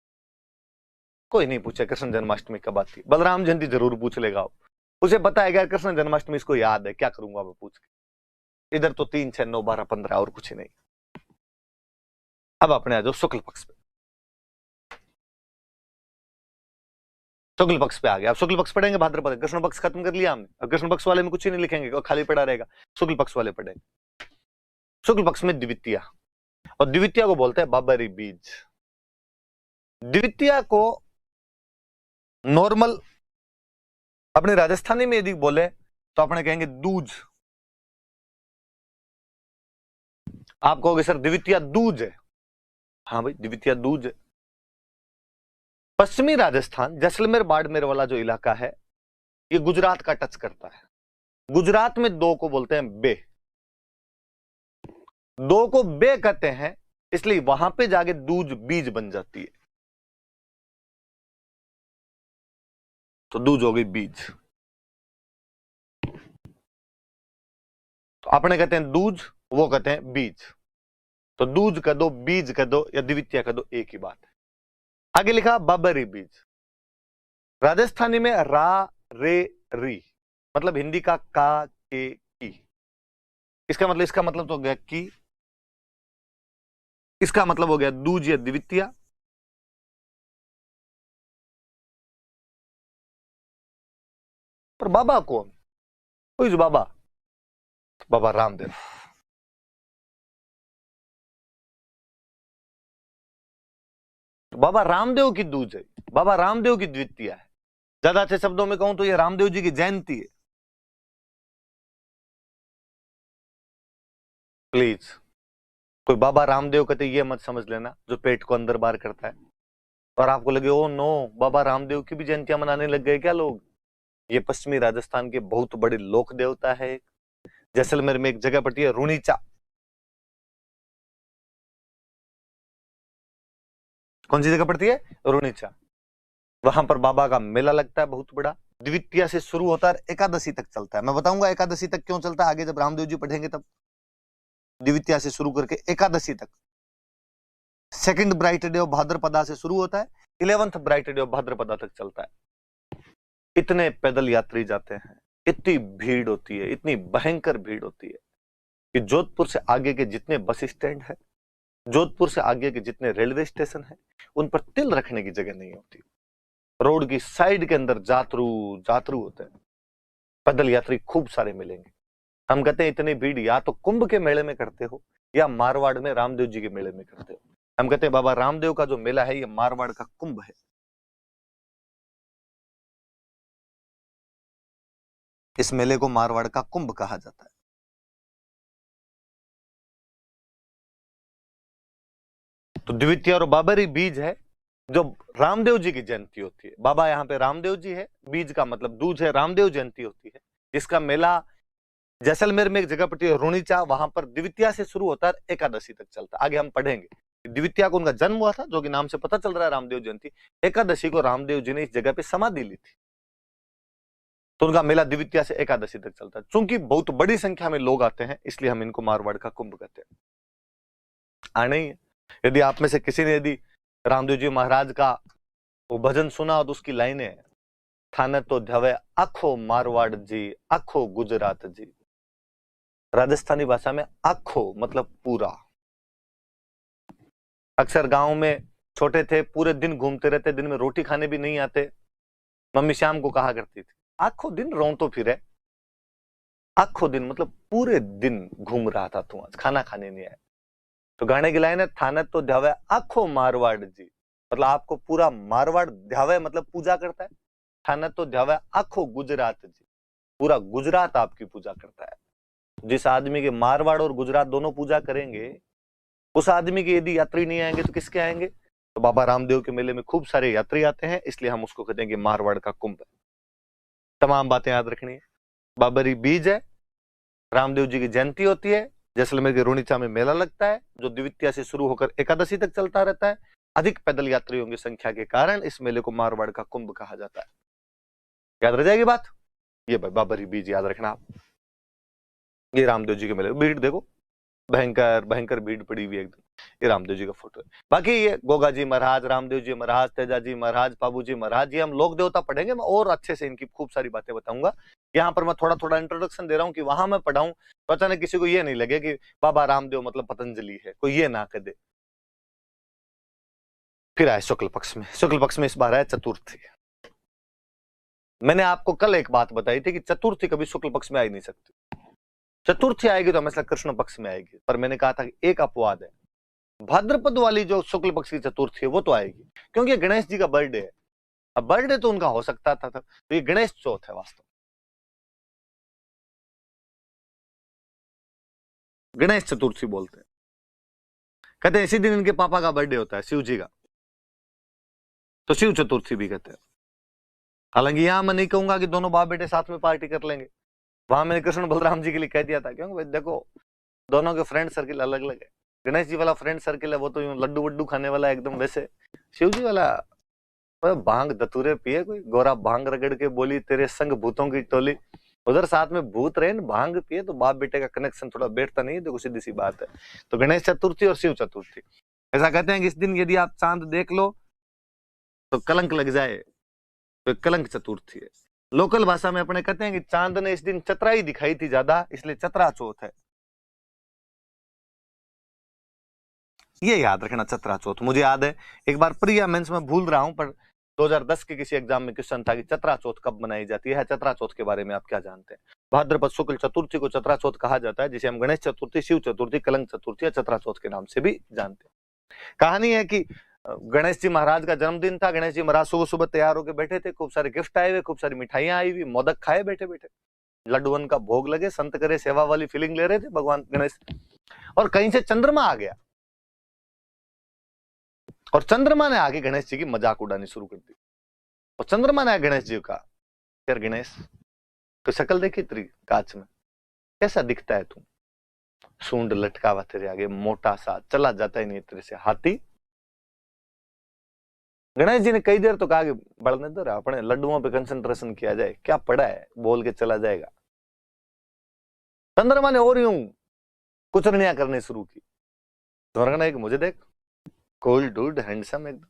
कोई नहीं पूछे कृष्ण जन्माष्टमी कब आती, बलराम जयंती जरूर पूछ लेगा, उसे पता है क्या कृष्ण जन्माष्टमी इसको याद है, क्या करूंगा मैं पूछ के। इधर तो 3, 6, 9, 12, 15 और कुछ ही नहीं। अब अपने आ जाओ शुक्ल पक्ष पे। शुक्ल पक्ष पे आ गया। अब शुक्ल पक्ष पढ़ेंगे भाद्रपद। कृष्ण पक्ष खत्म कर लिया हमने, अब कृष्ण पक्ष वाले में कुछ ही नहीं लिखेंगे और खाली पड़ा रहेगा, शुक्ल पक्ष वाले पढ़ेंगे। शुक्ल पक्ष में द्वितीया, और द्वितीया को बोलते हैं बाबरी बीज। द्वितीया को नॉर्मल अपने राजस्थानी में यदि बोले तो अपने कहेंगे दूज। आप कहोगे सर द्वितीया दूज है, हाँ भाई द्वितीया दूज है। पश्चिमी राजस्थान, जैसलमेर बाड़मेर वाला जो इलाका है, ये गुजरात का टच करता है। गुजरात में 2 को बोलते हैं बे, 2 को बे कहते हैं, इसलिए वहां पे जाके दूज बीज बन जाती है, तो दूज हो गई बीज। तो अपने कहते हैं दूज, वो कहते हैं बीज। तो दूज कह दो, बीज कह दो या द्वितीया कह दो, एक ही बात है। आगे लिखा बाबरी बीज। राजस्थानी में रा रे री, मतलब हिंदी का का के की। इसका मतलब तो हो गया की, इसका मतलब हो गया दूज या द्वितीया। पर बाबा कौन? कोई बाबा? बाबा रामदेव। बाबा रामदेव की दूज है, बाबा रामदेव की द्वितीया है। ज्यादा अच्छे शब्दों में कहूं तो ये रामदेव जी की जयंती है। प्लीज कोई बाबा रामदेव कहते ये मत समझ लेना जो पेट को अंदर बाहर करता है, और आपको लगे ओ नो बाबा रामदेव की भी जयंतियां मनाने लग गए क्या लोग। ये पश्चिमी राजस्थान के बहुत बड़े लोक देवता है। जैसलमेर में एक जगह पड़ती है रूणीचा, कौन सी जगह पड़ती है? रुणीचा। वहां पर बाबा का मेला लगता है बहुत बड़ा। द्वितीया से शुरू होता है, एकादशी तक चलता है। मैं बताऊंगा एकादशी तक क्यों चलता है आगे, जब रामदेव जी पढ़ेंगे तब। द्वितीया से शुरू करके एकादशी तक। Second bright day of Bhadrapada से शुरू होता है, 11th bright day of Bhadrapada तक चलता है। इतने पैदल यात्री जाते हैं, इतनी भीड़ होती है, इतनी भयंकर भीड़ होती है कि जोधपुर से आगे के जितने बस स्टैंड है, जोधपुर से आगे के जितने रेलवे स्टेशन है, उन पर तिल रखने की जगह नहीं होती। रोड की साइड के अंदर जातरू जातरू होते हैं, पैदल यात्री खूब सारे मिलेंगे। हम कहते हैं इतनी भीड़ या तो कुंभ के मेले में करते हो या मारवाड़ में रामदेव जी के मेले में करते हो। हम कहते हैं बाबा रामदेव का जो मेला है ये मारवाड़ का कुंभ है। इस मेले को मारवाड़ का कुंभ कहा जाता है। तो द्वितीय और बाबरी बीज है जो रामदेव जी की जयंती होती है। बाबा यहाँ पे रामदेव जी है, बीज का मतलब दूज है, रामदेव जयंती होती है, जिसका मेला जैसलमेर में एक जगह पड़ती है रुणीचा, वहां पर द्वितीया से शुरू होता है, एकादशी तक चलता है। आगे हम पढ़ेंगे द्वितीया को उनका जन्म हुआ था, जो कि नाम से पता चल रहा है रामदेव जयंती। एकादशी को रामदेव जी ने इस जगह पे समाधि ली थी, तो उनका मेला द्वितीया से एकादशी तक चलता है। चूंकि बहुत बड़ी संख्या में लोग आते हैं, इसलिए हम इनको मारवाड़ का कुंभ कहते हैं। आने ही यदि आप में से किसी ने यदि रामदेव जी महाराज का वो भजन सुना और उसकी लाइनें, थाने तो ध्यावे आखो मारवाड़ जी, आखो गुजरात जी। राजस्थानी भाषा में आखो मतलब पूरा। अक्सर गांव में छोटे थे, पूरे दिन घूमते रहते, दिन में रोटी खाने भी नहीं आते। मम्मी शाम को कहा करती थी आखो दिन रोंतो फिरे। आखो दिन मतलब पूरे दिन घूम रहा था तू, आज खाना खाने नहीं आया। तो गाने की लाइन है थाने तो ध्यावे आखो मारवाड़ जी, मतलब आपको पूरा मारवाड़ ध्यावे मतलब पूजा करता है। थाने तो ध्यावे आखो गुजरात जी, पूरा गुजरात आपकी पूजा करता है। जिस आदमी के मारवाड़ और गुजरात दोनों पूजा करेंगे, उस आदमी के यदि यात्री नहीं आएंगे तो किसके आएंगे? तो बाबा रामदेव के मेले में खूब सारे यात्री आते हैं, इसलिए हम उसको कहते हैं कि मारवाड़ का कुंभ है। तमाम बातें याद रखनी है। बाबरी बीज है, रामदेव जी की जयंती होती है, जैसलमेर के रुणीचा में मेला लगता है जो द्वितीया से शुरू होकर एकादशी तक चलता रहता है। अधिक पैदल यात्रियों की संख्या के कारण इस मेले को मारवाड़ का कुंभ कहा जाता है। याद रह जाएगी बात? ये बाबरी बीज याद रखना आप। ये रामदेव जी के मेले, भीड़ देखो भयंकर भयंकर भीड़ पड़ी हुई एकदम। ये रामदेव जी का फोटो है। बाकी ये गोगा जी महाराज, रामदेव जी महाराज, तेजा जी महाराज, बाबू जी महाराज, ये हम लोक देवता पढ़ेंगे। मैं और अच्छे से इनकी खूब सारी बातें बताऊंगा। यहाँ पर मैं थोड़ा थोड़ा इंट्रोडक्शन दे रहा हूँ कि वहां मैं पढ़ाऊं तो अचानक किसी को ये नहीं लगे कि बाबा रामदेव मतलब पतंजलि है, कोई ये ना कह दे। फिर आए शुक्ल पक्ष में। शुक्ल पक्ष में इस बार है चतुर्थी। मैंने आपको कल एक बात बताई थी कि चतुर्थी कभी शुक्ल पक्ष में आ ही नहीं सकती। चतुर्थी आएगी तो हमेशा कृष्ण पक्ष में आएगी, पर मैंने कहा था कि एक अपवाद है, भाद्रपद वाली जो शुक्ल पक्ष की चतुर्थी है वो तो आएगी, क्योंकि गणेश जी का बर्थडे है। अब बर्थडे तो उनका हो सकता था, तो ये गणेश चौथ है वास्तव। गणेश चतुर्थी बोलते हैं, कहते हैं इसी दिन इनके पापा का बर्थडे होता है, शिव जी का, तो शिव चतुर्थी भी कहते हैं। हालांकि यहां मैं नहीं कहूंगा कि दोनों बाप बेटे साथ में पार्टी कर लेंगे, वहां मैंने कृष्ण बलराम जी के लिए कह दिया था, क्योंकि देखो दोनों के फ्रेंड सर्किल अलग अलग है। गणेश जी वाला फ्रेंड सर्किल है वो तो यूं लड्डू वड्डू खाने वाला एकदम, वैसे शिव जी वाला भांग धतूरे पिए, कोई गोरा भांग रगड़ के बोली तेरे संग भूतों की टोली, उधर साथ में भूत रहे भांग पिए, तो बाप बेटे का कनेक्शन थोड़ा बैठता नहीं है। देखो सीधी सी बात है। तो गणेश चतुर्थी और शिव चतुर्थी, ऐसा कहते हैं कि इस दिन यदि आप चांद देख लो तो कलंक लग जाए, तो कलंक चतुर्थी है। लोकल भाषा में अपने कहते हैं कि चांद ने इस दिन चतराई दिखाई थी ज्यादा, इसलिए चतरा चौथ है। ये याद रखना, चतरा चौथ। मुझे याद है एक बार प्रिया मेंस में भूल रहा हूं, पर 2010 के किसी एग्जाम में क्वेश्चन था कि चतरा चौथ कब मनाई जाती है। चतरा चौथ के बारे में आप क्या जानते हैं? भाद्रपद शुक्ल चतुर्थी को चतरा चौथ कहा जाता है, जिसे हम गणेश चतुर्थी, शिव चतुर्थी, कलंक चतुर्थी या चतरा चौथ के नाम से भी जानते हैं। कहानी है कि गणेश जी महाराज का जन्मदिन था। गणेश जी महाराज सुबह सुबह तैयार होकर बैठे थे, खूब सारे गिफ्ट आए हुए, खूब सारी मिठाइयां आई हुई, मोदक खाए बैठे बैठे, लड्डुअन का भोग लगे, संत करे सेवा वाली फीलिंग ले रहे थे भगवान गणेश। और कहीं से चंद्रमा आ गया, और चंद्रमा ने आगे गणेश जी की मजाक उड़ानी शुरू कर दी। और चंद्रमा ने गणेश जी का, यार गणेश तो शक्ल देखी तेरी कांच में, कैसा दिखता है तू? सूंड लटका हुआ तेरे आगे, मोटा सा, चला जाता ही नहीं तेरे से हाथी। गणेश जी ने कई देर तो कहा कि बढ़ने दो, अपने लड्डुओं पे कंसंट्रेशन किया जाए, क्या पड़ा है, बोल के चला जाएगा। चंद्रमा ने और यूं कुचरनियां करनी शुरू की। तो एक मुझे देख, कोल डूड, हैंडसम एकदम,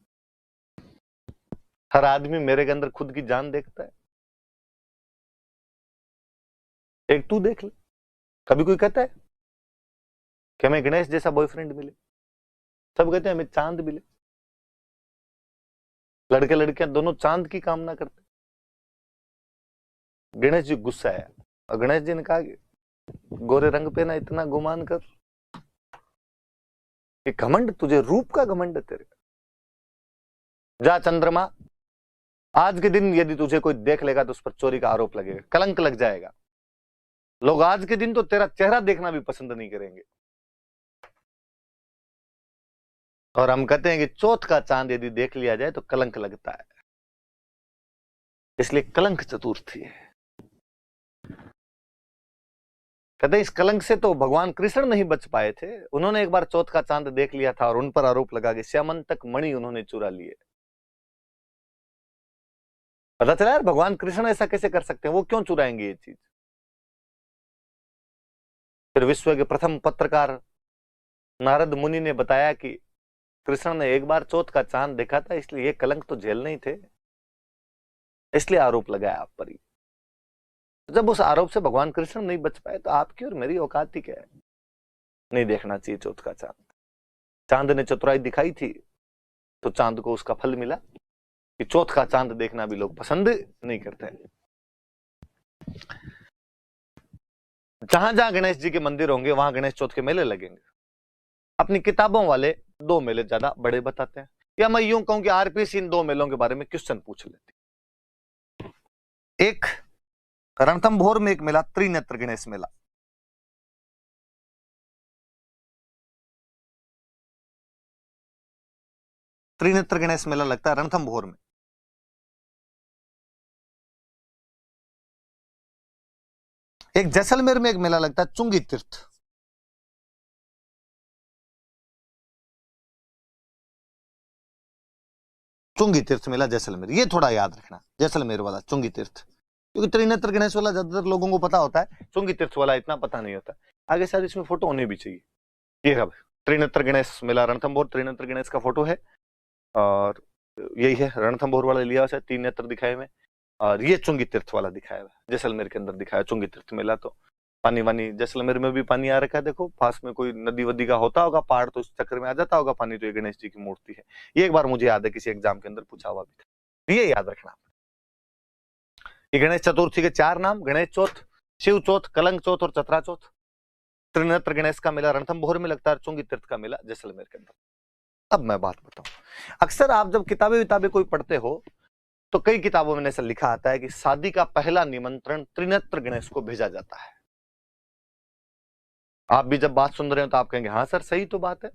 हर आदमी मेरे के अंदर खुद की जान देखता है, एक तू देख ले। कभी कोई कहता है कि हमें गणेश जैसा बॉयफ्रेंड मिले? सब कहते हैं हमें चांद मिले। लड़के लड़कियां दोनों चांद की कामना करते। गणेश जी गुस्सा है, और गणेश जी ने कहा कि गोरे रंग पे ना इतना गुमान कर कि घमंड, तुझे रूप का घमंड है तेरे। जा चंद्रमा, आज के दिन यदि तुझे कोई देख लेगा तो उस पर चोरी का आरोप लगेगा, कलंक लग जाएगा। लोग आज के दिन तो तेरा चेहरा देखना भी पसंद नहीं करेंगे। और हम कहते हैं कि चौथ का चांद यदि देख लिया जाए तो कलंक लगता है, इसलिए कलंक चतुर्थी है। कहते हैं इस कलंक से तो भगवान कृष्ण नहीं बच पाए थे। उन्होंने एक बार चौथ का चांद देख लिया था और उन पर आरोप लगा कि श्यामंतक मणि उन्होंने चुरा लिए। पता चला यार, भगवान कृष्ण ऐसा कैसे कर सकते हैं, वो क्यों चुराएंगे ये चीज। फिर विश्व के प्रथम पत्रकार नारद मुनि ने बताया कि कृष्ण ने एक बार चौथ का चांद देखा था, इसलिए ये कलंक तो झेल नहीं थे, इसलिए आरोप लगाया आप पर ही। जब उस आरोप से भगवान कृष्ण नहीं बच पाए तो आपकी और मेरी औकात ही क्या है। नहीं देखना चाहिए चौथ का चांद। चांद ने चतुराई दिखाई थी तो चांद को उसका फल मिला कि चौथ का चांद देखना भी लोग पसंद नहीं करते हैं। जहां जहां गणेश जी के मंदिर होंगे वहां गणेश चौथ के मेले लगेंगे। अपनी किताबों वाले दो मेले ज्यादा बड़े बताते हैं, या मैं यूं कहूं कि आरपीसी इन दो मेलों के बारे में क्वेश्चन पूछ लेती। एक रणथंभौर में एक मेला, त्रिनेत्र गणेश मेला। त्रिनेत्र गणेश मेला लगता है रणथंभौर में। एक जैसलमेर में एक मेला लगता है चुंगी तीर्थ। चुंगी तीर्थ मेला जैसलमेर, ये थोड़ा याद रखना, जैसलमेर वाला चुंगी तीर्थ। क्योंकि त्रिनेत्र गणेश वाला ज्यादातर लोगों को पता होता है, चुंगी तीर्थ वाला इतना पता नहीं होता। आगे शायद इसमें फोटो होनी भी चाहिए। ये है त्रिनेत्र गणेश मेला रणथंभौर, त्रिनेत्र गणेश का फोटो है, और यही है रणथंभौर वाला लिया हुआ, 3 नेत्र दिखाए हुए, और ये चुंगी तीर्थ वाला दिखाया हुआ, जैसलमेर के अंदर दिखाया चुंगी तीर्थ मेला। तो पानी वानी, जैसलमेर में भी पानी आ रखा है, देखो पास में कोई नदी वदी का होता होगा, पहाड़ तो उस चक्कर में आ जाता होगा पानी। तो ये गणेश जी की मूर्ति है। ये एक बार मुझे याद है किसी एग्जाम के अंदर पूछा हुआ भी था, ये याद रखना। ये गणेश चतुर्थी के 4 नाम, गणेश चौथ, शिव चौथ, कलंक चौथ और चतरा चौथ। त्रिनेत्र गणेश का मेला रणथंभौर में लगता है, चुंगी तीर्थ का मेला जैसलमेर के अंदर। अब मैं बात बताऊं, अक्सर आप जब किताबें कोई पढ़ते हो तो कई किताबों में ऐसा लिखा आता है कि शादी का पहला निमंत्रण त्रिनेत्र गणेश को भेजा जाता है। आप भी जब बात सुन रहे हो तो आप कहेंगे हाँ सर सही तो बात है,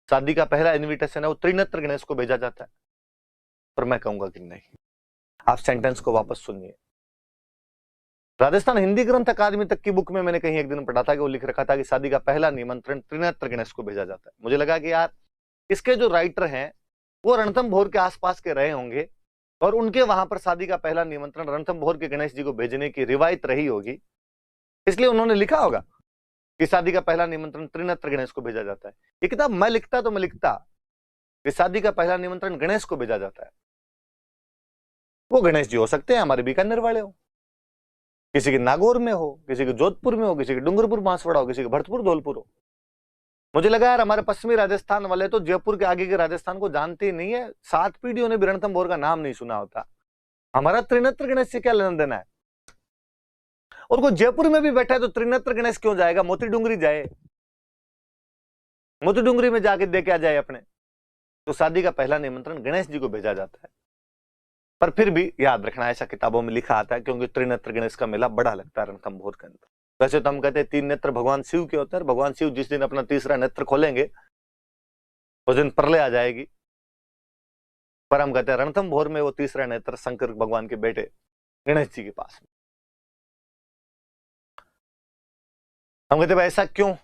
शादी का पहला इनविटेशन है वो त्रिनेत्र गणेश को भेजा जाता है। पर मैं कहूंगा कि नहीं। आप सेंटेंस को वापस सुनिए। राजस्थान हिंदी ग्रंथ अकादमी तक की बुक में मैंने कहीं एक दिन पढ़ा था कि वो लिख रखा था कि शादी का पहला निमंत्रण त्रिनेत्र गणेश को भेजा जाता है। मुझे लगा कि यार इसके जो राइटर हैं वो रणथंभौर के आसपास के रहे होंगे और उनके वहां पर शादी का पहला निमंत्रण रणथंभौर के गणेश जी को भेजने की रिवायत रही होगी, इसलिए उन्होंने लिखा होगा कि शादी का पहला निमंत्रण त्रिनेत्र गणेश को भेजा जाता है। ये किताब मैं लिखता तो मैं लिखता कि शादी का पहला निमंत्रण गणेश को भेजा जाता है। वो गणेश जी हो सकते हैं हमारे बीकानेर वाले हो, किसी के नागौर में हो, किसी के जोधपुर में हो, किसी के डूंगरपुर बांसवाड़ा हो, किसी के भरतपुर धौलपुर हो। मुझे लगा यार हमारे पश्चिमी राजस्थान वाले तो जयपुर के आगे के राजस्थान को जानते ही नहीं है, 7 पीढ़ियों ने भी रणथंभौर का नाम नहीं सुना होता। हमारा त्रिनेत्र गणेश से क्या लेना देना है? और कोई जयपुर में भी बैठा है तो त्रिनेत्र गणेश क्यों जाएगा? मोती डूंगरी जाए, मोती डूंगरी में जाके दे के आ जाए अपने। तो शादी का पहला निमंत्रण गणेश जी को भेजा जाता है। पर फिर भी याद रखना, ऐसा किताबों में लिखा आता है क्योंकि त्रिनेत्र गणेश का मेला बड़ा लगता है रणथंभौर के अंदर। वैसे तो हम कहते हैं 3 नेत्र भगवान शिव के होते हैं। भगवान शिव जिस दिन अपना तीसरा नेत्र खोलेंगे उस दिन प्रलय आ जाएगी। पर हम कहते हैं रणथंभौर में वो तीसरा नेत्र शंकर भगवान के बेटे गणेश जी के पास में। हम कहते भाई ऐसा क्यों?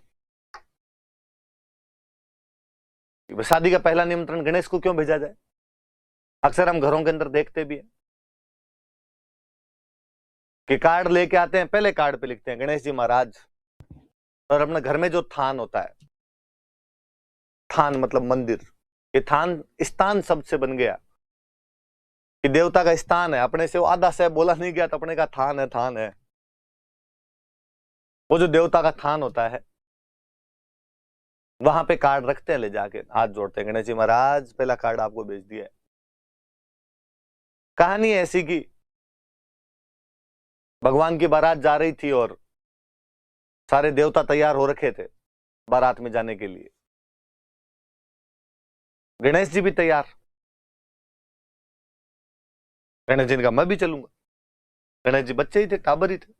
शादी का पहला निमंत्रण गणेश को क्यों भेजा जाए? अक्सर हम घरों के अंदर देखते भी हैं कि कार्ड लेके आते हैं, पहले कार्ड पे लिखते हैं गणेश जी महाराज, और अपने घर में जो थान होता है, थान मतलब मंदिर, ये थान स्थान शब्द से बन गया कि देवता का स्थान है। अपने से वो आधा से बोला नहीं गया तो अपने का थान है, थान है। वो जो देवता का थान होता है वहां पे कार्ड रखते हैं, ले जाके हाथ जोड़ते हैं, गणेश जी महाराज पहला कार्ड आपको भेज दिया है। कहानी ऐसी की भगवान की बारात जा रही थी और सारे देवता तैयार हो रखे थे बारात में जाने के लिए। गणेश जी भी तैयार। गणेश जी ने कहा मैं भी चलूंगा। गणेश जी बच्चे ही थे, टाबर ही थे।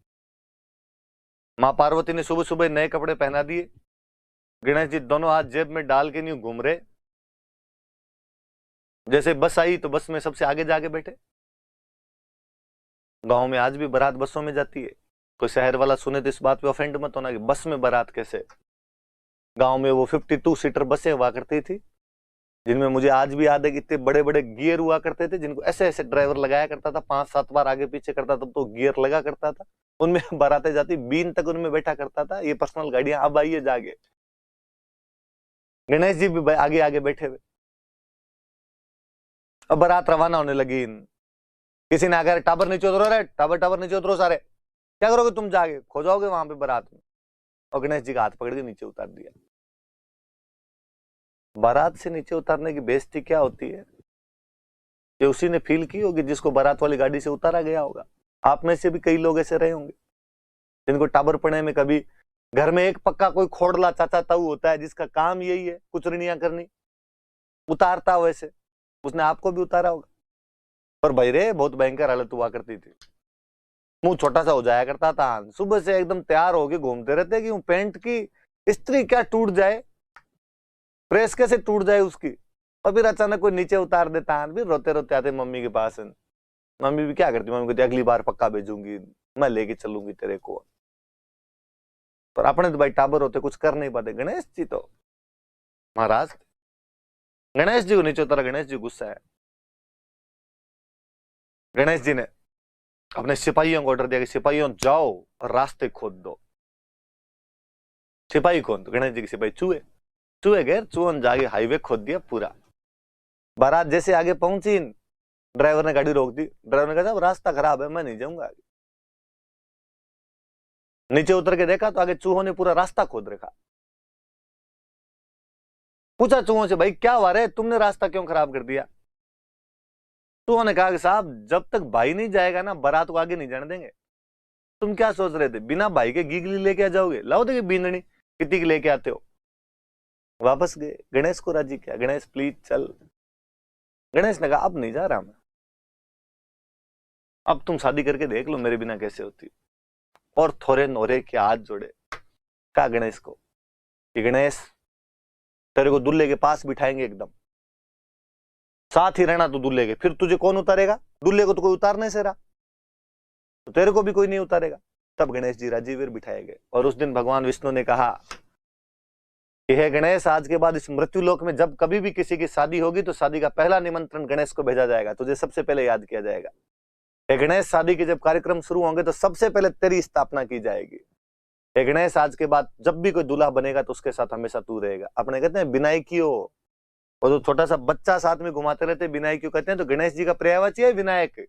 मां पार्वती ने सुबह सुबह नए कपड़े पहना दिए। गणेश जी दोनों हाथ जेब में डाल के नहीं घूम रहे। जैसे बस आई तो बस में सबसे आगे जाके बैठे। गांव में आज भी बारात बसों में जाती है। कोई शहर वाला सुने तो इस बात पे ऑफेंड मत होना कि बस में बारात कैसे। गांव में वो 52 सीटर बसें हुआ करती थी, जिनमें मुझे आज भी याद है कि इतने बड़े बड़े गियर हुआ करते थे, जिनको ऐसे ऐसे ड्राइवर लगाया करता था, 5-7 बार आगे पीछे करता तब तो गियर लगा करता था। उनमें बारातें जाती, बीन तक उनमें बैठा करता था। ये पर्सनल गाड़ियां अब आइए जागे। गणेश जी भी आगे आगे बैठे हुए। अब बारात रवाना होने लगी। किसी ने आकर टाबर नीचे उतरो, रे टाबर नीचे उतरो सारे, क्या करोगे तुम, जाके खो जाओगे वहां पे बारात में। और गणेश जी का हाथ पकड़ के नीचे उतार दिया। बारात से नीचे उतारने की बेइज्जती क्या होती है, ये उसी ने फील की होगी जिसको बारात वाली गाड़ी से उतारा गया होगा। आप में से भी कई लोग ऐसे रहे होंगे जिनको टाबर पड़े में कभी घर में एक पक्का कोई खोड़ला चाचा ताऊ होता है जिसका काम यही है कुचरनियां करनी, उतारता वैसे उसने आपको भी उतारा होगा। पर भाई रे बहुत भयंकर हालत हुआ करती थी। मुंह छोटा सा हो जाया करता था। सुबह से एकदम तैयार होके घूमते रहते कि पैंट की इस्त्री क्या टूट जाए, प्रेस कैसे टूट जाए उसकी। और फिर अचानक कोई नीचे उतार देता है। फिर रोते रोते आते मम्मी के पास। मम्मी भी क्या करती, मम्मी कहती अगली बार पक्का भेजूंगी, मैं लेके चलूंगी तेरे को। पर अपने तो भाई टाबर होते, कुछ कर नहीं पाते। गणेश जी तो महाराज, गणेश जी को नीचे उतारा। गणेश जी गुस्सा है। गणेश जी ने अपने सिपाहियों को ऑर्डर दिया कि सिपाहियों जाओ और रास्ते खोद दो। सिपाही कौन, तो गणेश जी के सिपाही चूहे। चूहे गए, चूहों ने जाके हाईवे खोद दिया पूरा। बारात जैसे आगे पहुंची, ड्राइवर ने गाड़ी रोक दी। ड्राइवर ने कहा रास्ता खराब है, मैं नहीं जाऊंगा आगे। नीचे उतर के देखा तो आगे चूहों ने पूरा रास्ता खोद रखा। पूछा चूहों से, भाई क्या हुआ रे, तुमने रास्ता क्यों खराब कर दिया। चूहों ने कहा कि साहब जब तक भाई नहीं जाएगा ना बारात को आगे नहीं जाने देंगे। तुम क्या सोच रहे थे, बिना भाई के गीगली लेके आ जाओगे, लाओ देखिए बींदनी कितनी की लेके आते हो। वापस गए, गणेश को राजी किया, गणेश प्लीज चल। गणेश ने कहा अब नहीं जा रहा मैं, अब तुम शादी करके देख लो मेरे बिना कैसे होती। और थोड़े नोरे के हाथ जोड़े, कहा गणेश को कि गणेश तेरे को दूल्हे के पास बिठाएंगे, एकदम साथ ही रहना तू दूल्हे के, फिर तुझे कौन उतारेगा, दूल्हे को तो कोई उतारने से रहा, तो तेरे को भी कोई नहीं उतारेगा। तब गणेश जी राजी फिर बिठाए गए। और उस दिन भगवान विष्णु ने कहा कि हे गणेश, आज के बाद इस मृत्यु लोक में जब कभी भी किसी की शादी होगी तो शादी का पहला निमंत्रण गणेश को भेजा जाएगा, तुझे सबसे पहले याद किया जाएगा। हे गणेश, शादी के जब कार्यक्रम शुरू होंगे तो सबसे पहले तेरी स्थापना की जाएगी। हे गणेश, आज के बाद जब भी कोई दूल्हा बनेगा तो उसके साथ हमेशा तू रहेगा। अपने कहते हैं विनायकियों, और जो छोटा सा बच्चा साथ में घुमाते रहते विनायकियों कहते हैं, तो गणेश जी का पर्यायवाची है विनायक।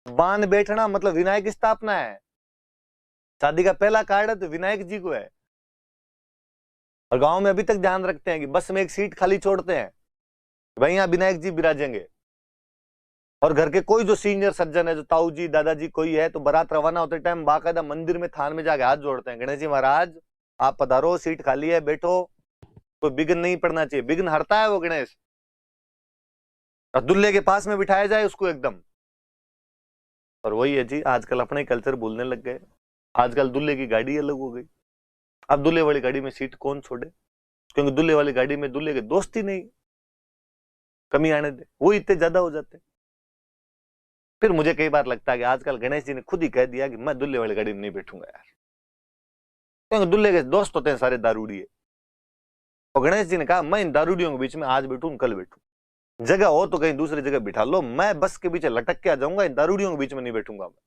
बांध बैठना मतलब विनायक की स्थापना है। शादी का पहला कार्ड है तो विनायक जी को है। और गांव में अभी तक ध्यान रखते हैं कि बस में एक सीट खाली छोड़ते हैं, भाई यहाँ विनायक जी विराजेंगे। और घर के कोई जो सीनियर सज्जन है, जो ताऊ जी दादाजी कोई है, तो बारात रवाना होते टाइम बाकायदा मंदिर में थान में जाके हाथ जोड़ते हैं, गणेश जी महाराज आप पधारो, सीट खाली है, बैठो, कोई विघ्न नहीं पड़ना चाहिए। विघ्न हरता है वो गणेश। और दूल्हे के पास में बिठाया जाए उसको एकदम। और वही है जी, आजकल अपने कल्चर भूलने लग गए। आजकल दूल्हे की गाड़ी अलग हो गई। अब दूल्हे वाली गाड़ी में सीट कौन छोड़े, क्योंकि दूल्हे वाली गाड़ी में दूल्हे के दोस्त ही नहीं, कमी आने दे, वो इतने ज्यादा हो जाते। फिर मुझे कई बार लगता है कि आजकल गणेश जी ने खुद ही कह दिया कि मैं दूल्हे वाली गाड़ी में नहीं बैठूंगा यार, क्योंकि दूल्हे के दोस्त होते हैं सारे दारूड़िए। और गणेश जी ने कहा मैं इन दारूड़ियों के बीच में आज बैठूं कल बैठूं। जगह हो तो कहीं दूसरी जगह बिठा लो, मैं बस के पीछे लटक के आ जाऊंगा, इन दारूडियों के बीच में नहीं बैठूंगा मैं।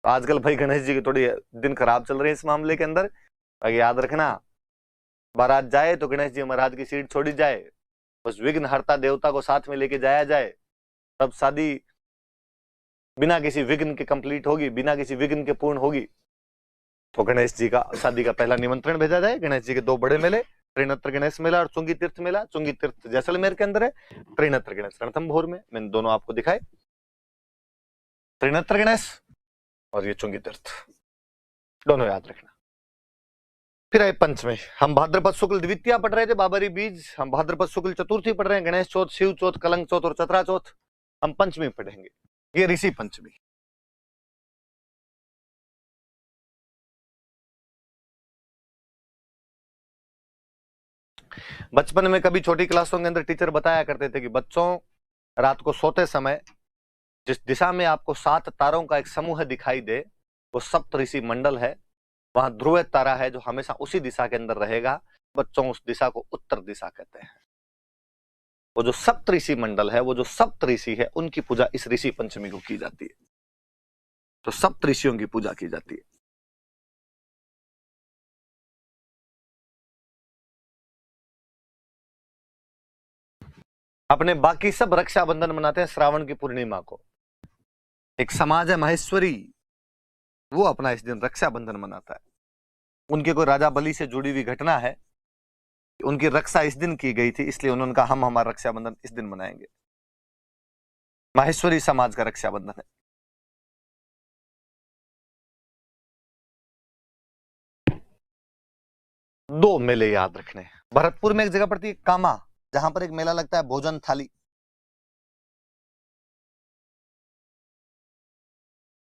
आजकल भाई गणेश जी के थोड़ी दिन खराब चल रहे हैं इस मामले के अंदर। याद रखना, बारात जाए तो गणेश जी महाराज की सीट छोड़ी जाए, बस विघ्न हरता देवता को साथ में लेके जाया जाए, तब शादी बिना किसी विघ्न के कंप्लीट होगी, बिना किसी विघ्न के पूर्ण होगी। तो गणेश जी का शादी का पहला निमंत्रण भेजा जाए। गणेश जी के दो बड़े मेले, त्रिनेत्र गणेश मेला और चुंगी तीर्थ मेला। चुंगी तीर्थ जैसलमेर के अंदर है, त्रिनेत्र गणेश रणथंभौर में। मैंने दोनों आपको दिखाए, त्रिनेत्र गणेश और ये चुंगी तीर्थ, दोनों याद रखना। फिर आए पंचमी। हम भाद्रपद शुक्ल द्वितीया पढ़ रहे थे, बाबरी बीज। हम भाद्रपद शुक्ल चतुर्थी पढ़ रहे हैं, गणेश चौथ, शिव चौथ, कलंक चौथ और चतरा चौथ। हम पंचमी पढ़ेंगे, ये ऋषि पंचमी। बचपन में कभी छोटी क्लासों के अंदर टीचर बताया करते थे कि बच्चों, रात को सोते समय जिस दिशा में आपको 7 तारों का एक समूह दिखाई दे, वो सप्त ऋषि मंडल है। वहां ध्रुव तारा है जो हमेशा उसी दिशा के अंदर रहेगा। बच्चों, उस दिशा को उत्तर दिशा कहते हैं। वो जो सप्त ऋषि मंडल है, वो जो सप्त ऋषि है, उनकी पूजा इस ऋषि पंचमी को की जाती है। तो सप्त ऋषियों की पूजा की जाती है। अपने बाकी सब रक्षाबंधन मनाते हैं श्रावण की पूर्णिमा को। एक समाज है महेश्वरी, वो अपना इस दिन रक्षाबंधन मनाता है। उनके कोई राजा बलि से जुड़ी हुई घटना है, उनकी रक्षा इस दिन की गई थी, इसलिए उन्होंने कहा हम हमारा रक्षाबंधन इस दिन मनाएंगे। माहेश्वरी समाज का रक्षाबंधन है। दो मेले याद रखने हैं। भरतपुर में एक जगह पड़ती है कामा, जहां पर एक मेला लगता है भोजन थाली।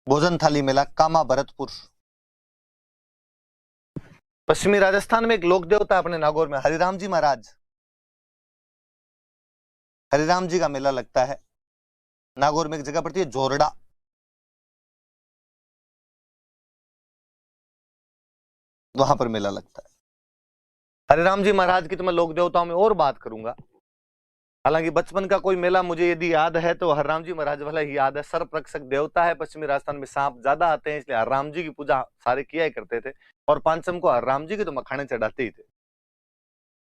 भोजन थाली मेला, कामा, भरतपुर। पश्चिमी राजस्थान में एक लोक देवता अपने नागौर में, हरिराम जी महाराज। हरिराम जी का मेला लगता है नागौर में। एक जगह पड़ती है जोरडा, वहां पर मेला लगता है। हरिराम जी महाराज की तो मैं लोक देवताओं में और बात करूंगा। हालांकि बचपन का कोई मेला मुझे यदि याद है तो हरिराम जी महाराज वाला ही याद है। सर्प रक्षक देवता है, पश्चिमी राजस्थान में सांप ज्यादा आते हैं, इसलिए हरिराम जी की पूजा सारे किया ही करते थे। और पांचम को हरिराम जी के तो मखाने चढ़ाते ही थे।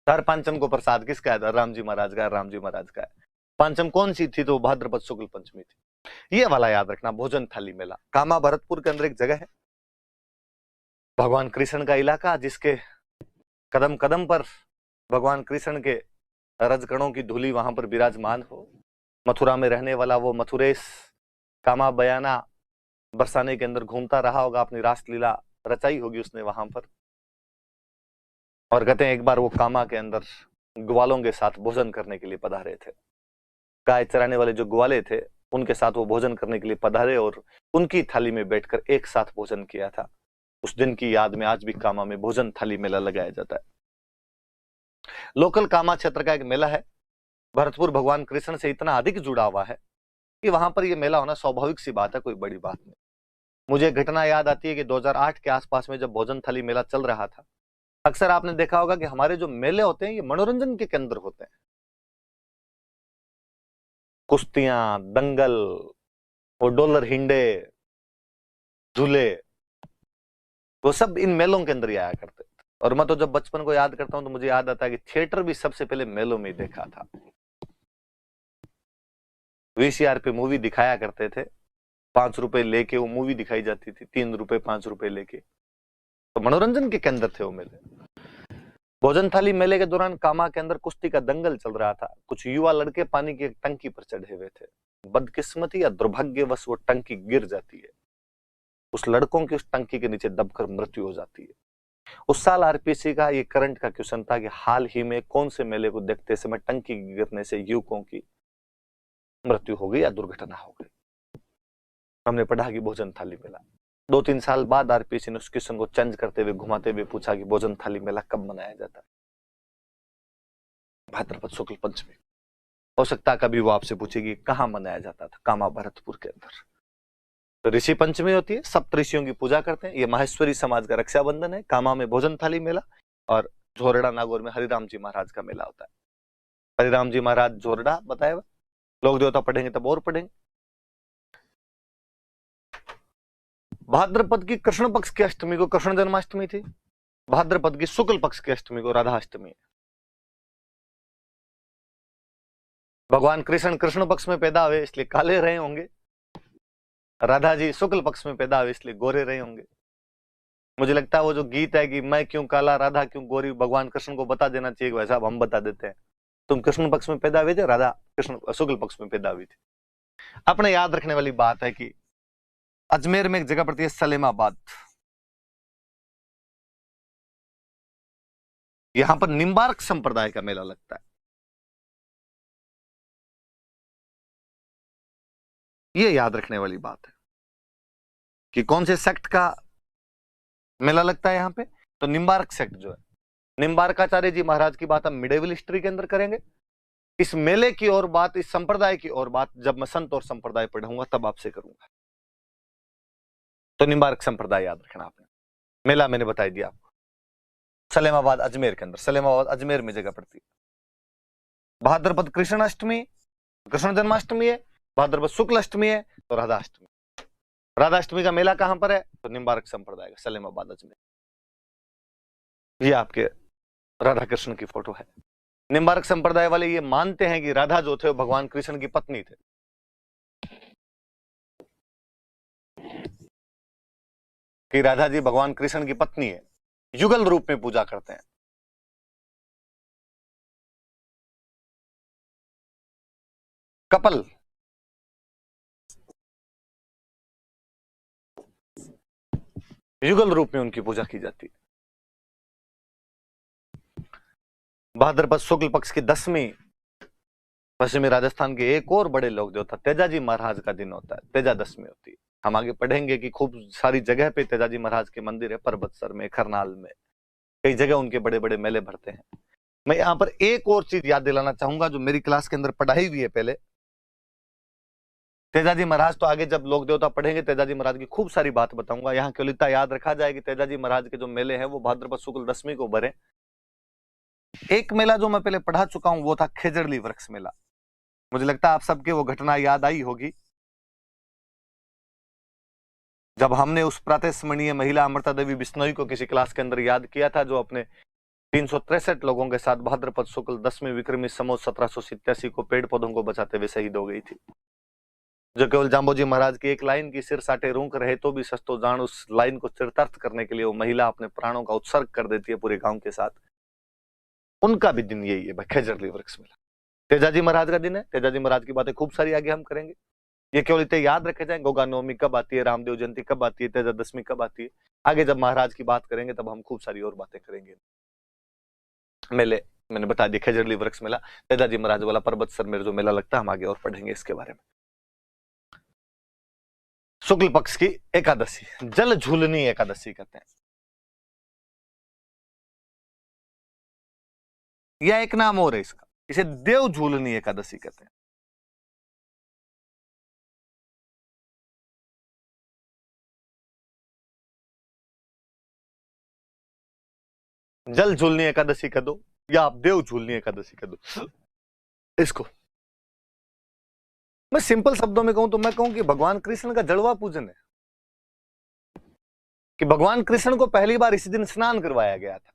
हर पांचम को प्रसाद किसका है? हरिराम जी महाराज का, हरिराम जी महाराज का है। पांचम कौन सी थी? तो भाद्रपद शुक्ल पंचमी थी। ये वाला याद रखना, भोजन थाली मेला। कामा भरतपुर के अंदर एक जगह है, भगवान कृष्ण का इलाका, जिसके कदम कदम पर भगवान कृष्ण के रजकणों की धूली वहां पर विराजमान हो। मथुरा में रहने वाला वो मथुरेश कामा बयाना बरसाने के अंदर घूमता रहा होगा, अपनी रासलीला रचाई होगी उसने वहां पर। और कहते हैं एक बार वो कामा के अंदर ग्वालों के साथ भोजन करने के लिए पधारे थे। गाय चराने वाले जो ग्वाले थे, उनके साथ वो भोजन करने के लिए पधारे और उनकी थाली में बैठकर एक साथ भोजन किया था। उस दिन की याद में आज भी कामा में भोजन थाली मेला लगाया जाता है। लोकल कामा क्षेत्र का एक मेला है। भरतपुर भगवान कृष्ण से इतना अधिक जुड़ा हुआ है कि वहां पर यह मेला होना स्वाभाविक सी बात है, कोई बड़ी बात नहीं। मुझे एक घटना याद आती है कि 2008 के आसपास में जब भोजन थाली मेला चल रहा था, अक्सर आपने देखा होगा कि हमारे जो मेले होते हैं ये मनोरंजन के केंद्र होते हैं। कुश्तियां, दंगल, और डॉलर हिंडे, झूले, वो सब इन मेलों के अंदर ही आया करते थे। और मैं तो जब बचपन को याद करता हूं तो मुझे याद आता है कि थिएटर भी सबसे पहले मेलों में ही देखा था। वीसीआर पे मूवी दिखाया करते थे, 5 रुपए लेके वो मूवी दिखाई जाती थी, 3 रुपए 5 रुपए लेके। तो मनोरंजन के केंद्र थे वो मेले। भोजन थाली मेले के दौरान कामा के अंदर कुश्ती का दंगल चल रहा था। कुछ युवा लड़के पानी की एक टंकी पर चढ़े हुए थे। बदकिस्मती या दुर्भाग्यवश वो टंकी गिर जाती है। उस लड़कों की उस टंकी के नीचे दबकर मृत्यु हो जाती है। उस साल आरपीसी का ये करंट का क्वेश्चन था कि हाल ही में कौन से मेले को देखते समय टंकी गिरने से युवकों की मृत्यु हो गई या दुर्घटना हो गई। हमने पढ़ा कि भोजन थाली मेला। 2-3 साल बाद आरपीसी ने उस क्वेश्चन को चेंज करते हुए, घुमाते हुए पूछा कि भोजन थाली मेला कब मनाया जाता है? भाद्रपद शुक्ल पंचमी। हो सकता है कभी वो आपसे पूछेगी कहां मनाया जाता था? कामा भरतपुर के अंदर। तो ऋषि पंचमी होती है, सप्त ऋषियों की पूजा करते हैं। ये माहेश्वरी समाज का रक्षाबंधन है। कामा में भोजन थाली मेला और झोरड़ा नागौर में हरिराम जी महाराज का मेला होता है। हरिराम जी महाराज जोरडा बताया हुआ। लोक देवता पढ़ेंगे तब और पढ़ेंगे। भाद्रपद की कृष्ण पक्ष की अष्टमी को कृष्ण जन्माष्टमी थी, भाद्रपद की शुक्ल पक्ष की अष्टमी को राधा अष्टमी है। भगवान कृष्ण कृष्ण पक्ष में पैदा हुए इसलिए काले रहे होंगे, राधा जी शुक्ल पक्ष में पैदा हुए इसलिए गोरे रहे होंगे। मुझे लगता है वो जो गीत है कि मैं क्यों काला राधा क्यों गोरी, भगवान कृष्ण को बता देना चाहिए, वैसा अब हम बता देते हैं। तुम कृष्ण पक्ष में पैदा हुए थे, राधा कृष्ण शुक्ल पक्ष में पैदा हुई थी। अपने याद रखने वाली बात है कि अजमेर में एक जगह पड़ती है सलेमाबाद, यहां पर निम्बार्क संप्रदाय का मेला लगता है। ये याद रखने वाली बात है कि कौन से सेक्ट का मेला लगता है यहां पे। तो निम्बार्क सेक्ट जो है, निम्बार्काचार्य जी महाराज की बात हम मिडेवल हिस्ट्री के अंदर करेंगे। इस मेले की और बात, इस संप्रदाय की और बात जब मैं संत और संप्रदाय पढ़ूंगा तब आपसे करूंगा। तो निम्बार्क संप्रदाय याद रखना आपने। मेला मैंने बता दिया आपको, सलेमाबाद अजमेर के अंदर, सलेमाबाद अजमेर में जगह पड़ती है। भाद्रपद कृष्ण अष्टमी, कृष्ण जन्माष्टमी है, भाद्रपद शुक्ल अष्टमी है तो राधा अष्टमी। राधा अष्टमी का मेला कहां पर है, तो निम्बार्क संप्रदाय का सलेमाबाद अजमेर। ये आपके राधा कृष्ण की फोटो है। निम्बार्क संप्रदाय वाले ये मानते हैं कि राधा जो थे वो भगवान कृष्ण की पत्नी थे, कि राधा जी भगवान कृष्ण की पत्नी है, युगल रूप में पूजा करते हैं। कपल, युगल रूप में उनकी पूजा की जाती है। भाद्रपद शुक्ल पक्ष की दसवीं पश्चिमी राजस्थान के एक और बड़े लोक देवता तेजाजी महाराज का दिन होता है, तेजा दशमी होती है। हम आगे पढ़ेंगे कि खूब सारी जगह पे तेजाजी महाराज के मंदिर है, पर्वतसर में, खरनाल में, कई जगह उनके बड़े बड़े मेले भरते हैं। मैं यहाँ पर एक और चीज याद दिलाना चाहूंगा जो मेरी क्लास के अंदर पढ़ाई हुई है पहले। तेजाजी महाराज तो आगे जब लोक देवता पढ़ेंगे तेजाजी महाराज की खूब सारी बात बताऊंगा। यहाँ केवल इतना याद रखा जाए कि तेजाजी महाराज के जो मेले हैं वो भाद्रपद शुक्ल दशमी को भरे। एक मेला जो मैं पहले पढ़ा चुका हूं वो था खेजड़ली वृक्ष मेला। मुझे लगता है आप सबके वो घटना याद आई होगी जब हमने उस प्रातस्मरणीय महिला अमृता देवी बिश्नोई को किसी क्लास के अंदर याद किया था, जो अपने 363 लोगों के साथ भाद्रपद शुक्ल दसवीं विक्रमी संवत 1787 को पेड़ पौधों को बचाते हुए शहीद हो गई थी। जो केवल जाम्बोजी महाराज की एक लाइन की सिर साटे रूंक रहे तो भी सस्तो जान, उस लाइन को चरितार्थ करने के लिए वो महिला अपने प्राणों का उत्सर्ग कर देती है पूरे गांव के साथ। उनका भी दिन यही है, खेजड़ली वृक्ष मेला। तेजाजी महाराज का दिन है। तेजाजी महाराज की बातें खूब सारी आगे हम करेंगे। ये केवल इतने याद रखे जाए, गोगा नवमी कब आती है, रामदेव जयंती कब आती है, तेजा दशमी कब आती है। आगे जब महाराज की बात करेंगे तब हम खूब सारी और बातें करेंगे। मेले मैंने बता दिया, खेजड़ली वृक्ष मेला, तेजाजी महाराज वाला पर्वतसर में जो मेला लगता है, हम आगे और पढ़ेंगे इसके बारे में। शुक्ल पक्ष की एकादशी जल झूलनी एकादशी कहते हैं। यह एक नाम और है इसका, इसे देव झूलनी एकादशी कहते हैं। जल झूलनी एकादशी कह दो या आप देव झूलनी एकादशी कह दो इसको। मैं सिंपल शब्दों में कहूं तो मैं कहूं कि भगवान कृष्ण का जड़वा पूजन है, कि भगवान कृष्ण को पहली बार इसी दिन स्नान करवाया गया था।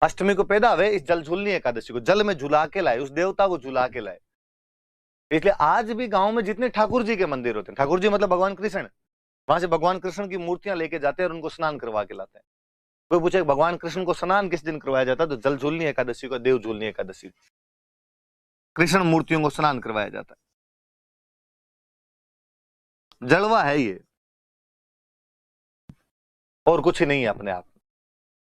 अष्टमी को पैदा हुए, इस जल झूलनी एकादशी को जल में झुला के लाए, उस देवता को झुला के लाए। इसलिए आज भी गांव में जितने ठाकुर जी के मंदिर होते हैं, ठाकुर जी मतलब भगवान कृष्ण, वहां से भगवान कृष्ण की मूर्तियां लेके जाते हैं और उनको स्नान करवा के लाते हैं। कोई पूछे भगवान कृष्ण को स्नान किस दिन करवाया जाता है, तो जल झूलनी एकादशी को, देव झूलनी एकादशी, कृष्ण मूर्तियों को स्नान करवाया जाता है। जड़वा है ये, और कुछ ही नहीं है अपने आप।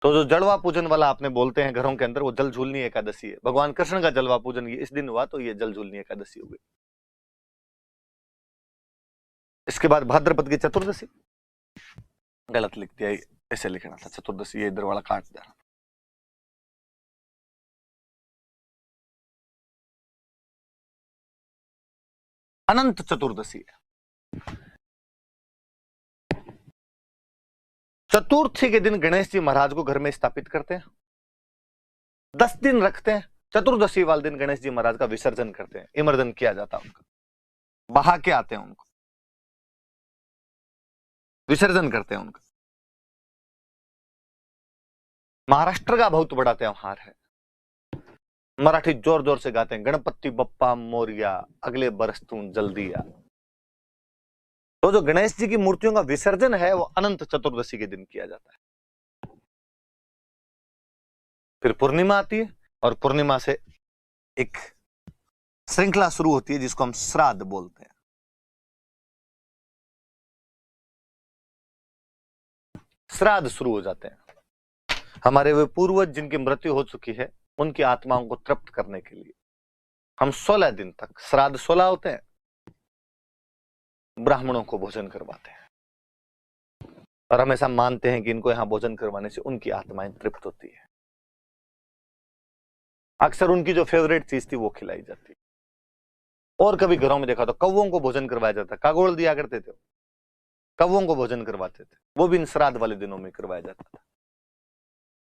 तो जो जड़वा पूजन वाला आपने बोलते हैं घरों के अंदर, वो जल झूलनी एकादशी है। भगवान कृष्ण का जलवा पूजन ये इस दिन हुआ, तो ये जल झूलनी एकादशी हो गई। इसके बाद भाद्रपद की चतुर्दशी, गलत लिख दिया, ऐसे लिखना था चतुर्दशी, ये इधर वाला काट दिया। अनंत चतुर्दशी है। चतुर्थी के दिन गणेश जी महाराज को घर में स्थापित करते हैं, 10 दिन रखते हैं, चतुर्दशी वाले दिन गणेश जी महाराज का विसर्जन करते हैं, इमर्जन किया जाता है उनका, बहा के आते हैं उनको, विसर्जन करते हैं उनका। महाराष्ट्र का बहुत बड़ा त्योहार है। मराठी जोर जोर से गाते हैं, गणपति बप्पा मोरिया, अगले बरस तू जल्दी आ। तो जो गणेश जी की मूर्तियों का विसर्जन है वो अनंत चतुर्दशी के दिन किया जाता है। फिर पूर्णिमा आती है और पूर्णिमा से एक श्रृंखला शुरू होती है जिसको हम श्राद्ध बोलते हैं। श्राद्ध शुरू हो जाते हैं। हमारे वे पूर्वज जिनकी मृत्यु हो चुकी है उनकी आत्माओं को तृप्त करने के लिए हम 16 दिन तक, श्राद्ध 16 होते हैं, ब्राह्मणों को भोजन करवाते हैं और हमेशा मानते हैं कि इनको यहां भोजन करवाने से उनकी आत्माएं तृप्त होती है। अक्सर उनकी जो फेवरेट चीज थी वो खिलाई जाती है। और कभी घरों में देखा तो कौवों को भोजन करवाया जाता, कागोल दिया करते थे, कौवों को भोजन करवाते थे, वो भी इन श्राद्ध वाले दिनों में करवाया जाता था।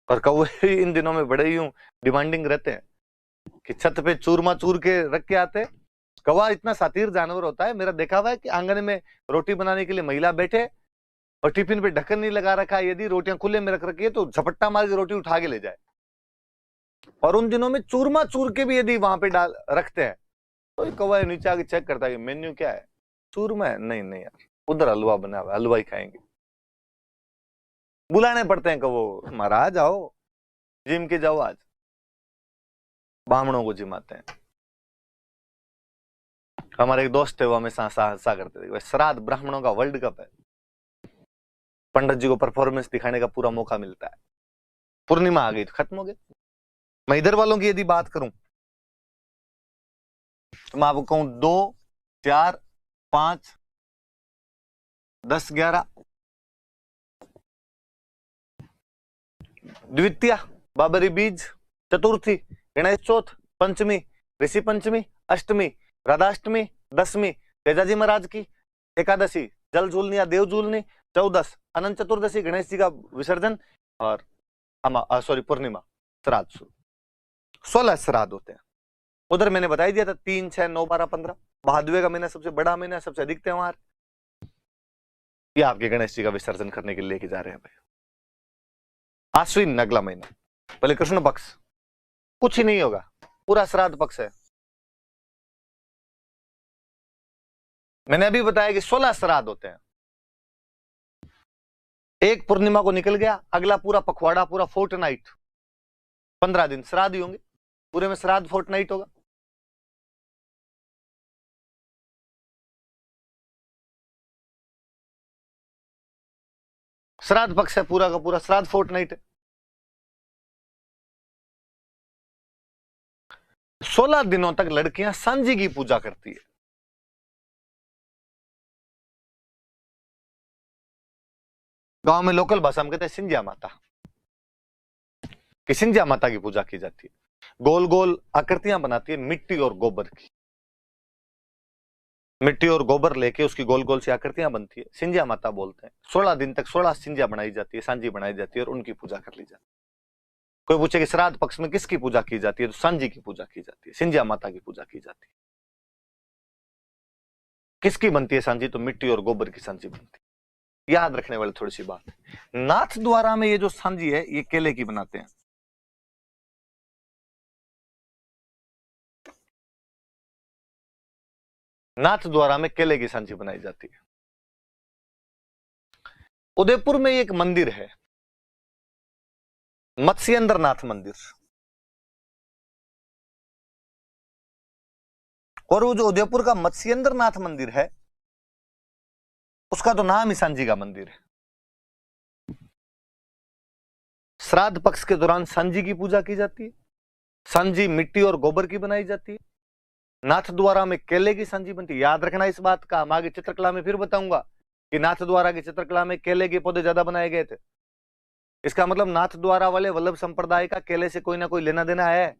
और कौवे इन दिनों में बड़े यूं डिमांडिंग रहते हैं कि छत पे चूरमा चूर के रख के आते। कौवा इतना सातीर जानवर होता है, मेरा देखा हुआ है कि आंगन में रोटी बनाने के लिए महिला बैठे और टिफिन पे ढक्कन नहीं लगा रखा है, यदि रोटियां खुले में रख रखी है तो झपट्टा मार के रोटी उठा के ले जाए। और उन दिनों में चूरमा चूर के भी यदि वहां पे डाल रखते हैं तो कौवा नीचे आके चेक करता है मेन्यू क्या है, चूरमा है, नहीं नहीं यार उधर हलवा बना हुआ, हलवा ही खाएंगे। बुलाने पड़ते हैं कौवो, महाराज आओ जिम के जाओ, आज ब्राह्मणों को जिमाते हैं। हमारे एक दोस्त थे वो हमेशा हंसा करते थे, श्राद्ध ब्राह्मणों का वर्ल्ड कप है, पंडित जी को परफॉर्मेंस दिखाने का पूरा मौका मिलता है। पूर्णिमा आ गई तो खत्म हो गए। मैं इधर वालों की यदि बात करूं तो मैं आपको कहूं 2, 4, 5, 10, 11 द्वितीया, बाबरी बीज, चतुर्थी, गणेश चौथ, पंचमी, ऋषि पंचमी, अष्टमी, राधाष्टमी, दशमी, तेजाजी महाराज की, एकादशी जल झूलनी या देव झूलनी, 14 अनंत चतुर्दशी गणेश जी का विसर्जन और पूर्णिमा, श्राद्ध शुरू। 16 श्राद्ध होते हैं। उधर मैंने बता दिया था 3, 6, 9, 12, 15। भादवे का महीना सबसे बड़ा महीना, सबसे अधिक त्योहार। ये आपके गणेश जी का विसर्जन करने के लिए लेके जा रहे हैं भाई। आश्विन अगला महीना, पहले कृष्ण पक्ष, कुछ ही नहीं होगा, पूरा श्राद्ध पक्ष है। मैंने अभी बताया कि 16 श्राद्ध होते हैं। एक पूर्णिमा को निकल गया, अगला पूरा पखवाड़ा, पूरा फोर्टनाइट, 15 दिन श्राद्ध ही होंगे, पूरे में श्राद्ध फोर्टनाइट होगा। श्राद्ध पक्ष है, पूरा का पूरा श्राद्ध फोर्टनाइट है। 16 दिनों तक लड़कियां सांझी की पूजा करती है। गांव में लोकल भाषा में कहते हैं सिंधिया माता, कि सिंधिया माता की पूजा की जाती है। गोल गोल आकृतियां बनाती है मिट्टी और गोबर की, मिट्टी और गोबर लेके उसकी गोल गोल सी आकृतियां बनती है, सिंधिया माता बोलते हैं। 16 दिन तक 16 सिंधिया बनाई जाती है, सांझी बनाई जाती है और उनकी पूजा कर ली जाती है। कोई पूछे कि श्राद्ध पक्ष में किसकी पूजा की जाती है, तो सांझी की पूजा की जाती है, सिंधिया माता की पूजा की जाती है। किसकी बनती है सांझी, तो मिट्टी और गोबर की सांझी बनती है। याद रखने वाली थोड़ी सी बात, नाथ द्वारा में ये जो सांझी है ये केले की बनाते हैं। नाथ द्वारा में केले की सांझी बनाई जाती है। उदयपुर में एक मंदिर है, मत्स्येंद्र नाथ मंदिर, और वो जो उदयपुर का मत्स्येंद्र नाथ मंदिर है उसका तो नाम ही सांझी का मंदिर है। श्राद्ध पक्ष के दौरान सांझी की पूजा की जाती है। सांझी मिट्टी और गोबर की बनाई जाती है। नाथ द्वारा में केले की सांझी बनती है। याद रखना इस बात का, हम आगे चित्रकला में फिर बताऊंगा कि नाथ द्वारा की चित्रकला में केले के पौधे ज्यादा बनाए गए थे। इसका मतलब नाथ द्वारा वाले वल्लभ संप्रदाय का केले से कोई ना कोई लेना देना है।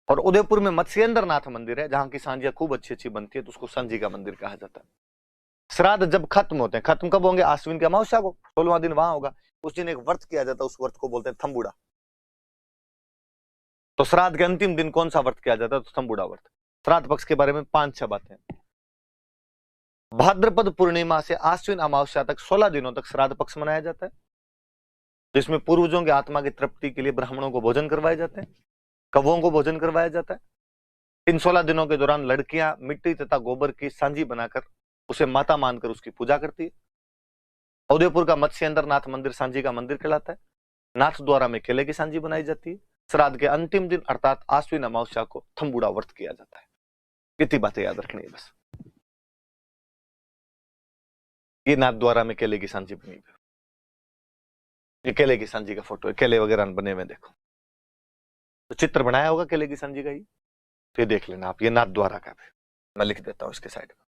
और उदयपुर में मत्स्येंद्र नाथ मंदिर है जहां की सांझियां खूब अच्छी अच्छी बनती है, तो उसको सांझी का मंदिर कहा जाता है। श्राद्ध जब खत्म होते हैं, खत्म कब होंगे, आश्विन की अमावस्या को, 16वां दिन वहां होगा, उस दिन एक व्रत किया जाता है, उस व्रत को बोलते हैं थम्बुड़ा। तो श्राद्ध के अंतिम दिन कौन सा व्रत किया जाता है? तो तंबूड़ा व्रत। श्राद्ध पक्ष के बारे में 5-6 बातें। भाद्रपद पूर्णिमा से आश्विन अमावस्या तक 16 दिनों तक श्राद्ध पक्ष मनाया जाता है, जिसमें पूर्वजों की आत्मा की तृप्ति के लिए ब्राह्मणों को भोजन करवाए जाते हैं, कौवों को भोजन करवाया जाता है। इन 16 दिनों के दौरान लड़कियां मिट्टी तथा गोबर की सांझी बनाकर उसे माता मानकर उसकी पूजा करती है। उदयपुर का मत्स्येंद्र नाथ मंदिर सांझी का मंदिर कहलाता है। नाथ द्वारा में केले की सांझी बनाई जाती है। श्राद्ध के अंतिम दिन अर्थात आश्विन अमावस्या को थंबूड़ा व्रत किया जाता है। इतनी बातें याद रखनी है बस। ये नाथ द्वारा में केले की सांझी बनी हुई, ये केले की सांझी का फोटो है, केले वगैरह बने हुए देखो, तो चित्र बनाया होगा केले की सांझी का ही, तो ये देख लेना आप। ये नाथ द्वारा का भी मैं लिख देता हूं इसके साइड में।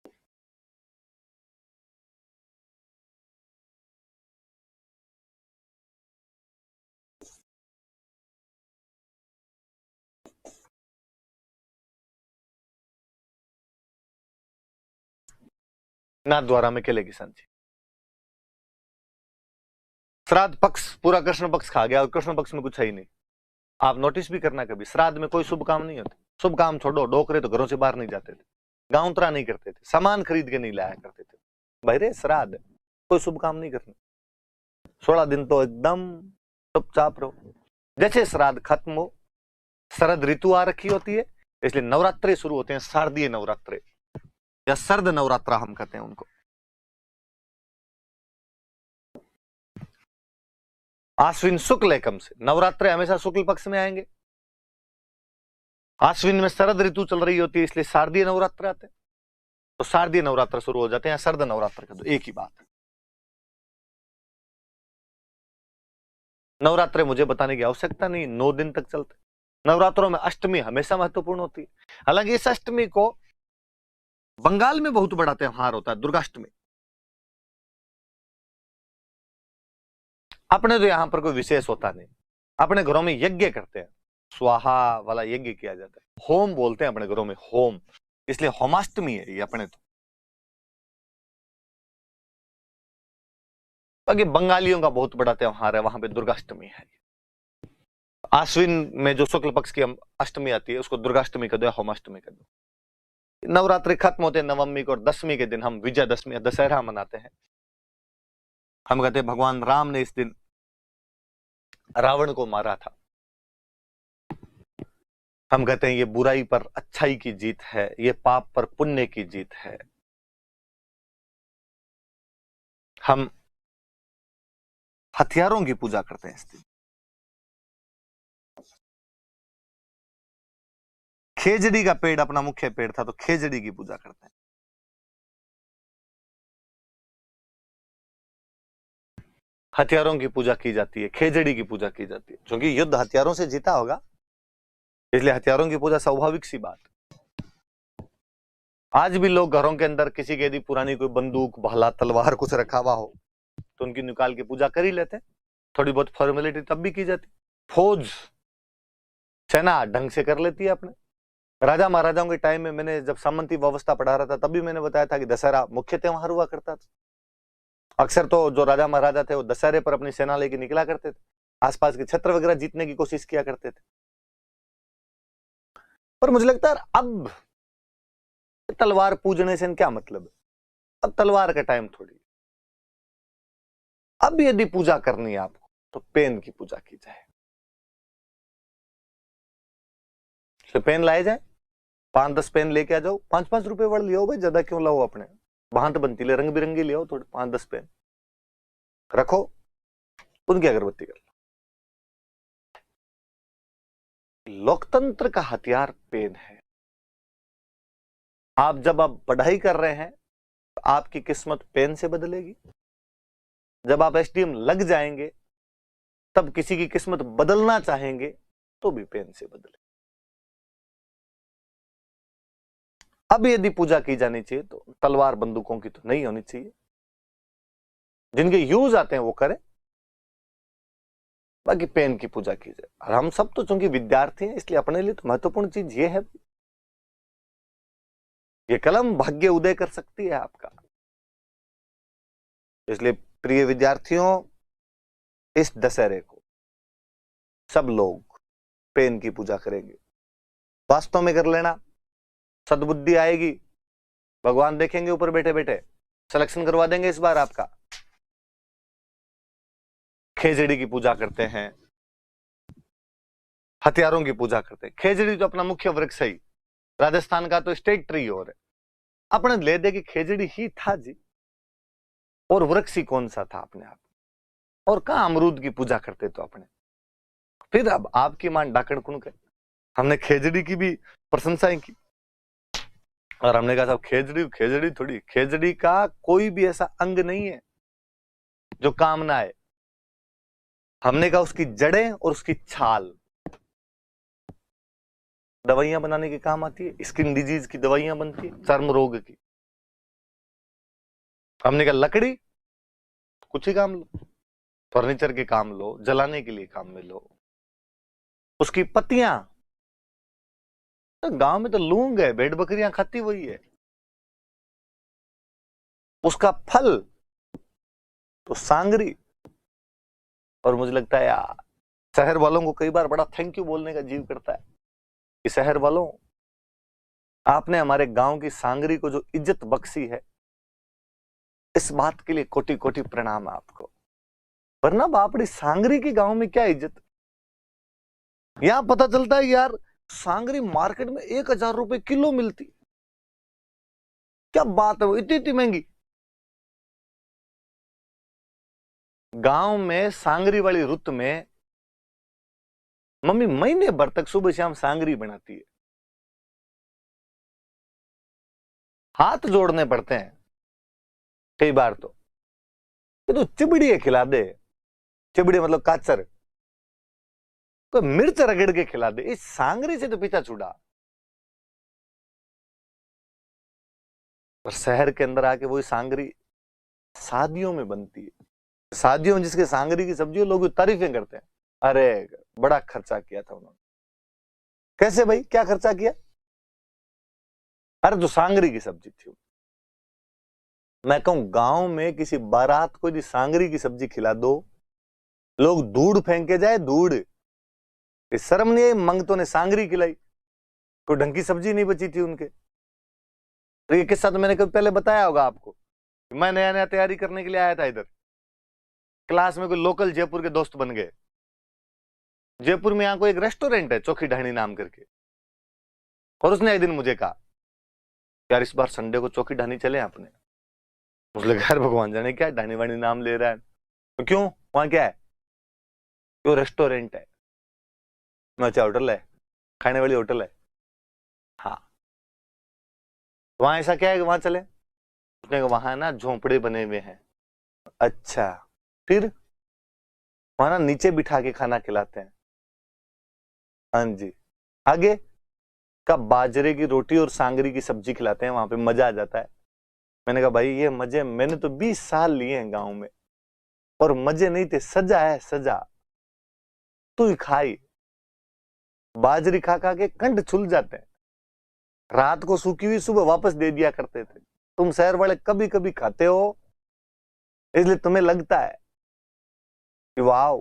नाथ द्वारा में केले की सांझी। श्राद्ध पक्ष पूरा कृष्ण पक्ष खा गया और कृष्ण पक्ष में कुछ है ही नहीं। आप नोटिस भी करना, कभी श्राद्ध में कोई शुभ काम नहीं होता। शुभ काम छोड़ो, डोकरे तो घरों से बाहर नहीं जाते थे, गांवतरा नहीं करते थे, सामान खरीद के नहीं लाया करते थे। भाई रे श्राद्ध कोई शुभ काम नहीं करना। 16 दिन तो एकदम चुपचाप रहो। जैसे श्राद्ध खत्म हो, शरद ऋतु आ रखी होती है, इसलिए नवरात्रे शुरू होते हैं, शारदीय नवरात्रे या शरद नवरात्रा हम कहते हैं उनको। आश्विन शुक्ल एकम से नवरात्रे हमेशा शुक्ल पक्ष में आएंगे। आश्विन में शरद ऋतु चल रही होती है, इसलिए शारदीय नवरात्र आते हैं। तो शारदीय नवरात्र शुरू हो जाते हैं, शरद नवरात्र का तो एक ही बात है। नवरात्रे मुझे बताने की आवश्यकता नहीं, 9 दिन तक चलते। नवरात्रों में अष्टमी हमेशा महत्वपूर्ण होती है। हालांकि इस अष्टमी को बंगाल में बहुत बड़ा त्योहार होता है, दुर्गाष्टमी। अपने तो यहां पर कोई विशेष होता नहीं। अपने घरों में यज्ञ करते हैं, स्वाहा वाला यज्ञ किया जाता है, होम बोलते हैं अपने घरों में, होम, इसलिए होमाष्टमी है ये अपने तो। बाकी बंगालियों का बहुत बड़ा त्योहार है, वहां पे दुर्गाष्टमी है। आश्विन में जो शुक्ल पक्ष की अष्टमी आती है उसको दुर्गाष्टमी कर दो या होमाष्टमी कर दो। नवरात्रि खत्म होते हैं नवमी को, और 10वीं के दिन हम विजयदशमी दशहरा मनाते हैं। हम कहते हैं भगवान राम ने इस दिन रावण को मारा था। हम कहते हैं ये बुराई पर अच्छाई की जीत है, ये पाप पर पुण्य की जीत है। हम हथियारों की पूजा करते हैं इस दिन। खेजड़ी का पेड़ अपना मुख्य पेड़ था, तो खेजड़ी की पूजा करते हैं। हथियारों की पूजा की जाती है, खेजड़ी की पूजा की जाती है, क्योंकि युद्ध हथियारों से जीता होगा, इसलिए हथियारों की पूजा स्वाभाविक सी बात। आज भी लोग घरों के अंदर किसी के यदि पुरानी कोई बंदूक, भाला, तलवार कुछ रखा हुआ हो तो उनकी निकाल के पूजा कर ही लेते हैं। थोड़ी बहुत फॉर्मेलिटी तब भी की जाती। फौज, सेना ढंग से कर लेती है अपने। राजा महाराजाओं के टाइम में मैंने जब सामंती व्यवस्था पढ़ा रहा था तब भी मैंने बताया था कि दशहरा मुख्य त्योहार हुआ करता था। अक्सर तो जो राजा महाराजा थे वो दशहरे पर अपनी सेना लेके निकला करते थे, आसपास के क्षेत्र वगैरह जीतने की कोशिश किया करते थे। पर मुझे लगता है अब तलवार पूजने से क्या मतलब है? अब तलवार का टाइम थोड़ी। अब यदि पूजा करनी है आपको तो पेन की पूजा की जाए। तो पेन लाए जाए, 5-10 पेन लेके आ जाओ, 5-5 रुपए वड़ लियो भाई, ज्यादा क्यों लाओ? अपने भांत बनती ले, रंग बिरंगी लियो थोड़े, 5-10 पेन रखो, उनकी अगरबत्ती कर लो। लोकतंत्र का हथियार पेन है। आप जब आप पढ़ाई कर रहे हैं तो आपकी किस्मत पेन से बदलेगी। जब आप एसडीएम लग जाएंगे तब किसी की किस्मत बदलना चाहेंगे तो भी पेन से बदले। अब यदि पूजा की जानी चाहिए तो तलवार बंदूकों की तो नहीं होनी चाहिए। जिनके यूज आते हैं वो करें, बाकी पेन की पूजा की जाए। और हम सब तो चूंकि विद्यार्थी हैं इसलिए अपने लिए तो महत्वपूर्ण चीज ये है, ये कलम भाग्य उदय कर सकती है आपका। इसलिए प्रिय विद्यार्थियों, इस दशहरे को सब लोग पेन की पूजा करेंगे। वास्तव में कर लेना, सद्बुद्धि आएगी, भगवान देखेंगे ऊपर बैठे बैठे, सिलेक्शन करवा देंगे इस बार आपका। खेजड़ी की पूजा करते हैं, हथियारों की पूजा करते हैं। खेजड़ी तो अपना मुख्य वृक्ष है, राजस्थान का तो स्टेट ट्री और है। अपने ले दे कि खेजड़ी ही था जी, और वृक्ष ही कौन सा था अपने आप, और कहां अमरूद की पूजा करते तो अपने। फिर अब आपकी मान डाकण कुण कर, हमने खेजड़ी की भी प्रशंसाएं की, और हमने कहा साहब खेजड़ी खेजड़ी थोड़ी, खेजड़ी का कोई भी ऐसा अंग नहीं है जो काम ना आए। हमने कहा उसकी जड़ें और उसकी छाल दवाइयां बनाने के काम आती है, स्किन डिजीज की दवाइयां बनती है, चर्म रोग की। हमने कहा लकड़ी कुछ ही काम लो, फर्नीचर के काम लो, जलाने के लिए काम में लो। उसकी पत्तियां, तो गांव में तो लूंग है, भेड़ बकरियां खाती वही है। उसका फल तो सांगरी। और मुझे लगता है यार शहर वालों को कई बार बड़ा थैंक यू बोलने का जीव करता है कि शहर वालों, आपने हमारे गांव की सांगरी को जो इज्जत बख्शी है, इस बात के लिए कोटि कोटि प्रणाम है आपको। वरना बापड़ी सांगरी की गांव में क्या इज्जत। यहां पता चलता है यार सांगरी मार्केट में 1000 रुपए किलो मिलती। क्या बात है, वो इतनी इतनी महंगी। गांव में सांगरी वाली रुत में मम्मी महीने भर तक सुबह शाम सांगरी बनाती है। हाथ जोड़ने पड़ते हैं कई बार तो चिबड़ी खिला दे, चिबड़ी मतलब काचर, कोई मिर्च रगड़ के खिला दे, इस सांगरी से तो पीछा छुड़ा। और शहर के अंदर आके वही सांगरी शादियों में बनती है। शादियों में जिसके सांगरी की सब्जी, लोग तारीफें करते हैं, अरे बड़ा खर्चा किया था उन्होंने। कैसे भाई, क्या खर्चा किया? अरे जो सांगरी की सब्जी थी। मैं कहूं गांव में किसी बारात को यदि सांगरी की सब्जी खिला दो, लोग धूड़ फेंक के जाए, धूड़। शर्म नहीं है, मंगतों ने सांगरी खिलाई, कोई ढंग की सब्जी नहीं बची थी उनके। तो ये किस्सा तो मैंने कभी पहले बताया होगा आपको। मैं नया नया तैयारी करने के लिए आया था इधर, क्लास में कोई लोकल जयपुर के दोस्त बन गए। जयपुर में यहां कोई एक रेस्टोरेंट है चौकी ढाणी नाम करके, और उसने एक दिन मुझे कहा यार इस बार संडे को चौकी ढाणी चले अपने। मुझे लगा यार भगवान जाने क्या ढाणी वाणी नाम ले रहा है, तो क्यों, वहां क्या है? वो रेस्टोरेंट है। मैं अच्छा होटल है, खाने वाली होटल है। हाँ, वहां ऐसा क्या है कि वहां चले? उसने कहा वहां ना झोंपड़े बने हुए हैं। अच्छा, फिर वहां ना नीचे बिठा के खाना खिलाते हैं। हाँ जी, आगे का बाजरे की रोटी और सांगरी की सब्जी खिलाते हैं, वहां पे मजा आ जाता है। मैंने कहा भाई ये मजे मैंने तो 20 साल लिए हैं गांव में, और मजे नहीं थे, सजा है सजा। तू ही खाई, बाजरी खा खा के कंठ छुल जाते हैं। रात को सूखी हुई सुबह वापस दे दिया करते थे। तुम शहर वाले कभी कभी खाते हो, इसलिए तुम्हें लगता है कि वाह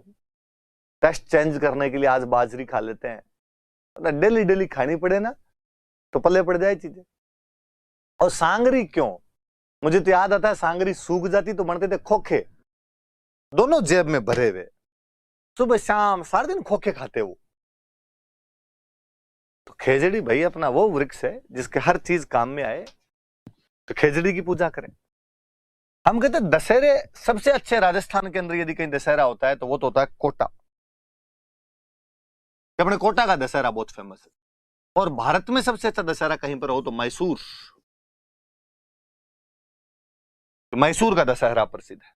टेस्ट चेंज करने के लिए आज बाजरी खा लेते हैं। डेली डेली खानी पड़े ना तो पल्ले पड़ जाए चीजें। और सांगरी क्यों, मुझे तो याद आता है सांगरी सूख जाती तो बनते थे खोखे, दोनों जेब में भरे हुए, सुबह शाम सारे दिन खोखे खाते वो। तो खेजड़ी भाई अपना वो वृक्ष है जिसके हर चीज काम में आए, तो खेजड़ी की पूजा करें। हम कहते हैं दशहरे सबसे अच्छे, राजस्थान के अंदर यदि कहीं दशहरा होता है तो वो तो होता है कोटा। अपने कोटा का दशहरा बहुत फेमस है। और भारत में सबसे अच्छा दशहरा कहीं पर हो तो मैसूर, तो मैसूर का दशहरा प्रसिद्ध है।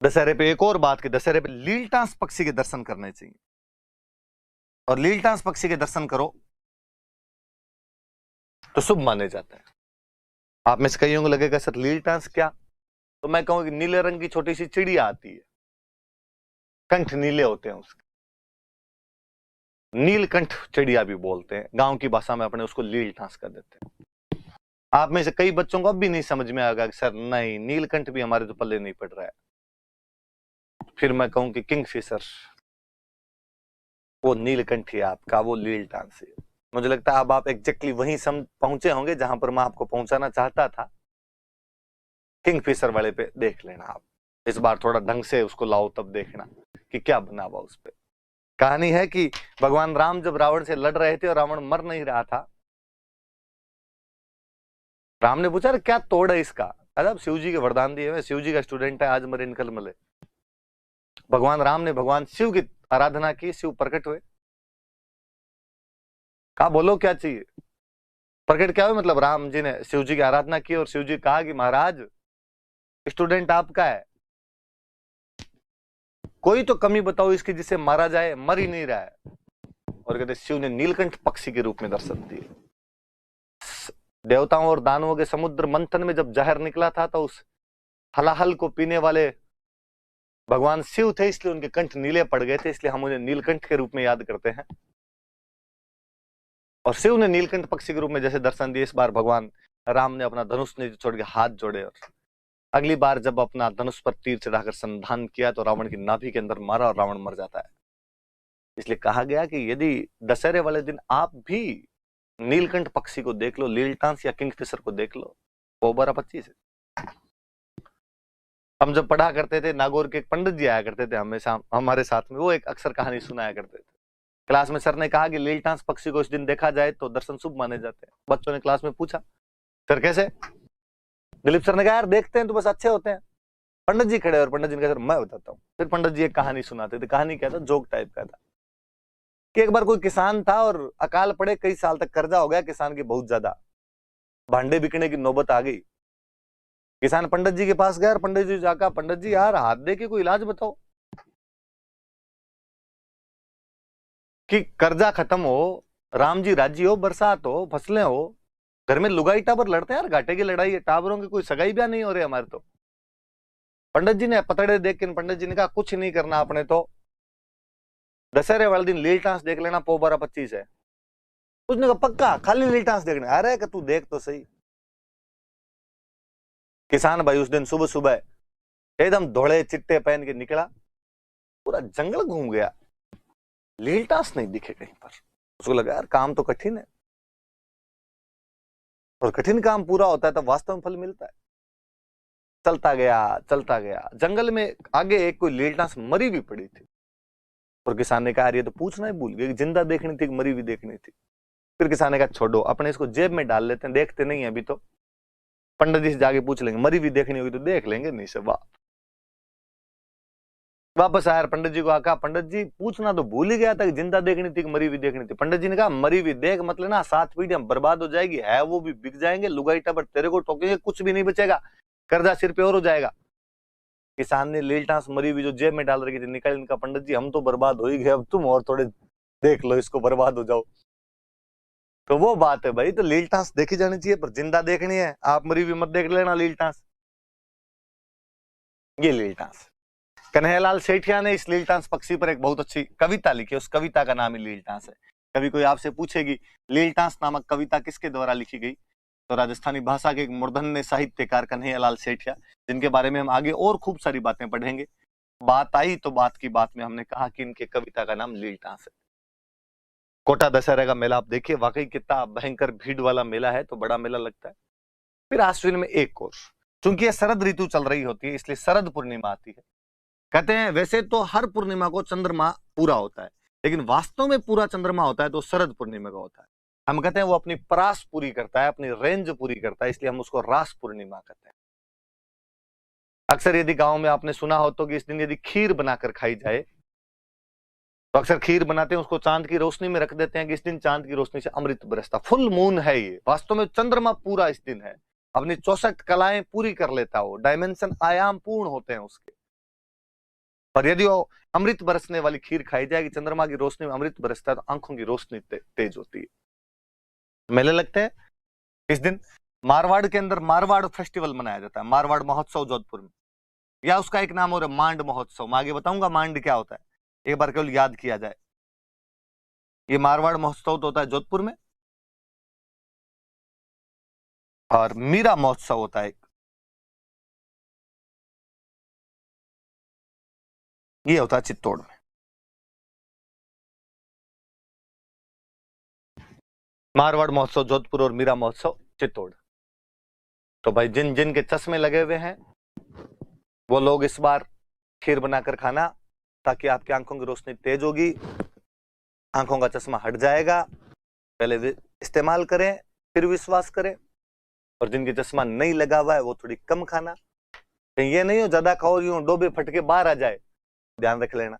दशहरे पे एक और बात की, दशहरे पे लीलटास पक्षी के दर्शन करने चाहिए, और लीलटास पक्षी के दर्शन करो तो शुभ माने जाता है। आप में से कईयों को लगेगा सर लीलटास क्या, तो मैं कहूं कि नीले रंग की छोटी सी चिड़िया आती है, कंठ नीले होते हैं उसके, नीलकंठ चिड़िया भी बोलते हैं, गांव की भाषा में अपने उसको लीलटास कर देते हैं। आप में से कई बच्चों को अब भी नहीं समझ में आएगा कि सर नहीं नीलकंठ भी हमारे तो पल्ले नहीं पड़ रहा है। फिर मैं कहूं कि किंगफिशर, वो नीलकंठ ही आपका, वो लीलटान से। मुझे लगता है अब आप एग्जैक्टली वहीं सम पहुंचे होंगे जहां पर मैं आपको पहुंचाना चाहता था। किंगफिशर वाले पे देख लेना आप, इस बार थोड़ा ढंग से उसको लाओ, तब देखना कि क्या बना हुआ उस पे। कहानी है कि भगवान राम जब रावण से लड़ रहे थे और रावण मर नहीं रहा था, राम ने पूछा क्या तोड़ है इसका। अरे अब शिव जी के वरदान दिए हुए, शिव जी का स्टूडेंट है, आज मरे निकल मले। भगवान राम ने भगवान शिव की आराधना की, शिव प्रकट हुए। कहा बोलो क्या चाहिए। प्रकट क्या हुए मतलब राम जी ने शिव जी की आराधना की और शिव जी कहा कि महाराज स्टूडेंट आपका है, कोई तो कमी बताओ इसकी जिसे मारा जाए, मर ही नहीं रहा है। और कहते शिव ने नीलकंठ पक्षी के रूप में दर्शन दिए। देवताओं और दानवों के समुद्र मंथन में जब जहर निकला था तो उस हलाहल को पीने वाले भगवान शिव थे, इसलिए उनके कंठ नीले पड़ गए थे, इसलिए हम उन्हें नीलकंठ के रूप में याद करते हैं। और शिव ने नीलकंठ पक्षी के रूप में जैसे दर्शन दिए, इस बार भगवान राम ने अपना धनुष ने छोड़ के हाथ जोड़े और अगली बार जब अपना धनुष पर तीर चढ़ाकर संधान किया तो रावण की नाभि के अंदर मारा और रावण मर जाता है। इसलिए कहा गया कि यदि दशहरे वाले दिन आप भी नीलकंठ पक्षी को देख लो, लीलटांस या किंगफिशर को देख लो, वो 12-25 है। हम जब पढ़ा करते थे, नागौर के एक पंडित जी आया करते थे हमेशा हमारे साथ में, वो एक अक्सर कहानी सुनाया करते थे। क्लास में सर ने कहा कि लीलटांस पक्षी को इस दिन देखा जाए तो दर्शन शुभ माने जाते हैं। बच्चों ने क्लास में पूछा सर कैसे। दिलीप सर ने कहा यार देखते हैं तो बस अच्छे होते हैं। पंडित जी खड़े और पंडित जी ने कहा सर मैं बताता हूँ। फिर पंडित जी एक कहानी सुनाते थे। कहानी क्या था, जोक टाइप का था कि एक बार कोई किसान था और अकाल पड़े, कई साल तक कर्जा हो गया किसान की बहुत ज्यादा, भांडे बिकने की नौबत आ गई। किसान पंडित जी के पास गया और पंडित जी जाकर पंडित जी यार हाथ दे के कोई इलाज बताओ कि कर्जा खत्म हो, राम जी राजी हो, बरसात हो, फसलें हो, घर में लुगाई टाबर लड़ते हैं यार, घाटे की लड़ाई है, टाबरों की कोई सगाई ब्याह नहीं हो रहे हमारे तो। पंडित जी ने पतड़े देख के पंडित जी ने कहा कुछ नहीं करना आपने तो, दशहरे वाले दिन लीलटांस देख लेना, पो 12-25 है। उसने कहा पक्का खाली लीलटांस देखना। अरे कि तू देख तो सही। किसान भाई उस दिन सुबह सुबह एकदम धोले चिट्टे पहन के निकला, पूरा जंगल घूम गया, लीलटांस नहीं दिखे कहीं पर। उसको लगा यार काम तो कठिन है, और कठिन काम पूरा होता है तब वास्तव में फल मिलता है। चलता गया जंगल में, आगे एक कोई लीलटांस मरी भी पड़ी थी। और किसान ने कहा ये तो पूछना ही भूल गए, जिंदा देखनी थी मरी भी देखनी थी। फिर किसान ने कहा छोड़ो, अपने इसको जेब में डाल लेते हैं, देखते नहीं है अभी तो, पंडित जी से जाके पूछ लेंगे, मरी भी देखनी होगी तो देख लेंगे, नहीं से वापस आया पंडित जी को आका, पंडित जी पूछना तो भूल ही गया था कि जिंदा देखनी थी कि मरी भी देखनी थी। पंडित जी ने कहा मरी भी देख मत लेना, 7 पीढ़ियां बर्बाद हो जाएगी, है वो भी बिक जाएंगे, लुगाई टबर तेरे को ठोकेंगे, कुछ भी नहीं बचेगा, कर्जा सिर पे और हो जाएगा। किसान ने लीलटांस मरी हुई जो जेब में डाल रखी थी निकाल, इनका पंडित जी हम तो बर्बाद हो ही गए, अब तुम और थोड़े देख लो इसको, बर्बाद हो जाओ। तो वो बात है भाई, तो लीलटांस देखी जानी चाहिए पर जिंदा देखनी है, आप मरी हुई मत देख लेना लीलटांस। ये लीलटांस, कन्हैयालाल सेठिया ने इस लीलटांस पक्षी पर एक बहुत अच्छी कविता लिखी, उस कविता का नाम ही लीलटांस है। कभी कोई आपसे पूछेगी लीलटांस नामक कविता किसके द्वारा लिखी गई, तो राजस्थानी भाषा के एक मूर्धन्य साहित्यकार कन्हैयालाल सेठिया, जिनके बारे में हम आगे और खूब सारी बातें पढ़ेंगे। बात आई तो बात की बात में हमने कहा कि इनके कविता का नाम लीलटांस है। कोटा दशहरे का मेला आप देखिए, वाकई कितना भयंकर भीड़ वाला मेला है, तो बड़ा मेला लगता है। फिर आश्विन में एक और, चूंकि यह शरद ऋतु चल रही होती है इसलिए शरद पूर्णिमा आती है। कहते हैं वैसे तो हर पूर्णिमा को चंद्रमा पूरा होता है, लेकिन वास्तव में पूरा चंद्रमा होता है तो शरद पूर्णिमा का होता है। हम कहते हैं वो अपनी परास पूरी करता है, अपनी रेंज पूरी करता है, इसलिए हम उसको रास पूर्णिमा कहते हैं। अक्सर यदि गांव में आपने सुना हो तो कि इस दिन यदि खीर बनाकर खाई जाए, तो अक्सर खीर बनाते हैं उसको चांद की रोशनी में रख देते हैं कि इस दिन चांद की रोशनी से अमृत बरसता, फुल मून है ये, वास्तव में चंद्रमा पूरा इस दिन है, अपनी 64 कलाएं पूरी कर लेता हो, डायमेंशन आयाम पूर्ण होते हैं उसके। और यदि वो अमृत बरसने वाली खीर खाई जाएगी, चंद्रमा की रोशनी में अमृत बरसता है तो आंखों की रोशनी तेज होती है। मेले लगते हैं इस दिन। मारवाड़ के अंदर मारवाड़ फेस्टिवल मनाया जाता है, मारवाड़ महोत्सव जोधपुर में, या उसका एक नाम और है मांड महोत्सव। मैं आगे बताऊंगा मांड क्या होता है, एक बार केवल याद किया जाए। ये मारवाड़ महोत्सव तो होता है जोधपुर में, और मीरा महोत्सव होता है एक, ये होता है चित्तौड़ में। मारवाड़ महोत्सव जोधपुर और मीरा महोत्सव चित्तौड़। तो भाई जिन जिन के चश्मे लगे हुए हैं वो लोग इस बार खीर बनाकर खाना, ताकि आपकी आंखों की रोशनी तेज होगी, आंखों का चश्मा हट जाएगा। पहले इस्तेमाल करें फिर विश्वास करें। और जिनके चश्मा नहीं लगा हुआ है वो थोड़ी कम खाना, कहीं ये नहीं हो ज्यादा खाओ यूं डोबे फटके बाहर आ जाए, ध्यान रख लेना।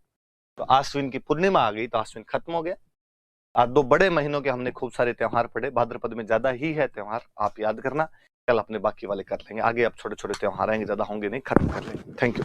तो आश्विन की पूर्णिमा आ गई तो आश्विन खत्म हो गया। आज 2 बड़े महीनों के हमने खूब सारे त्योहार पढ़े, भाद्रपद में ज्यादा ही है त्योहार, आप याद करना। कल अपने बाकी वाले कर लेंगे, आगे अब छोटे छोटे त्योहार आएंगे, ज्यादा होंगे नहीं, खत्म कर लेंगे। Thank you.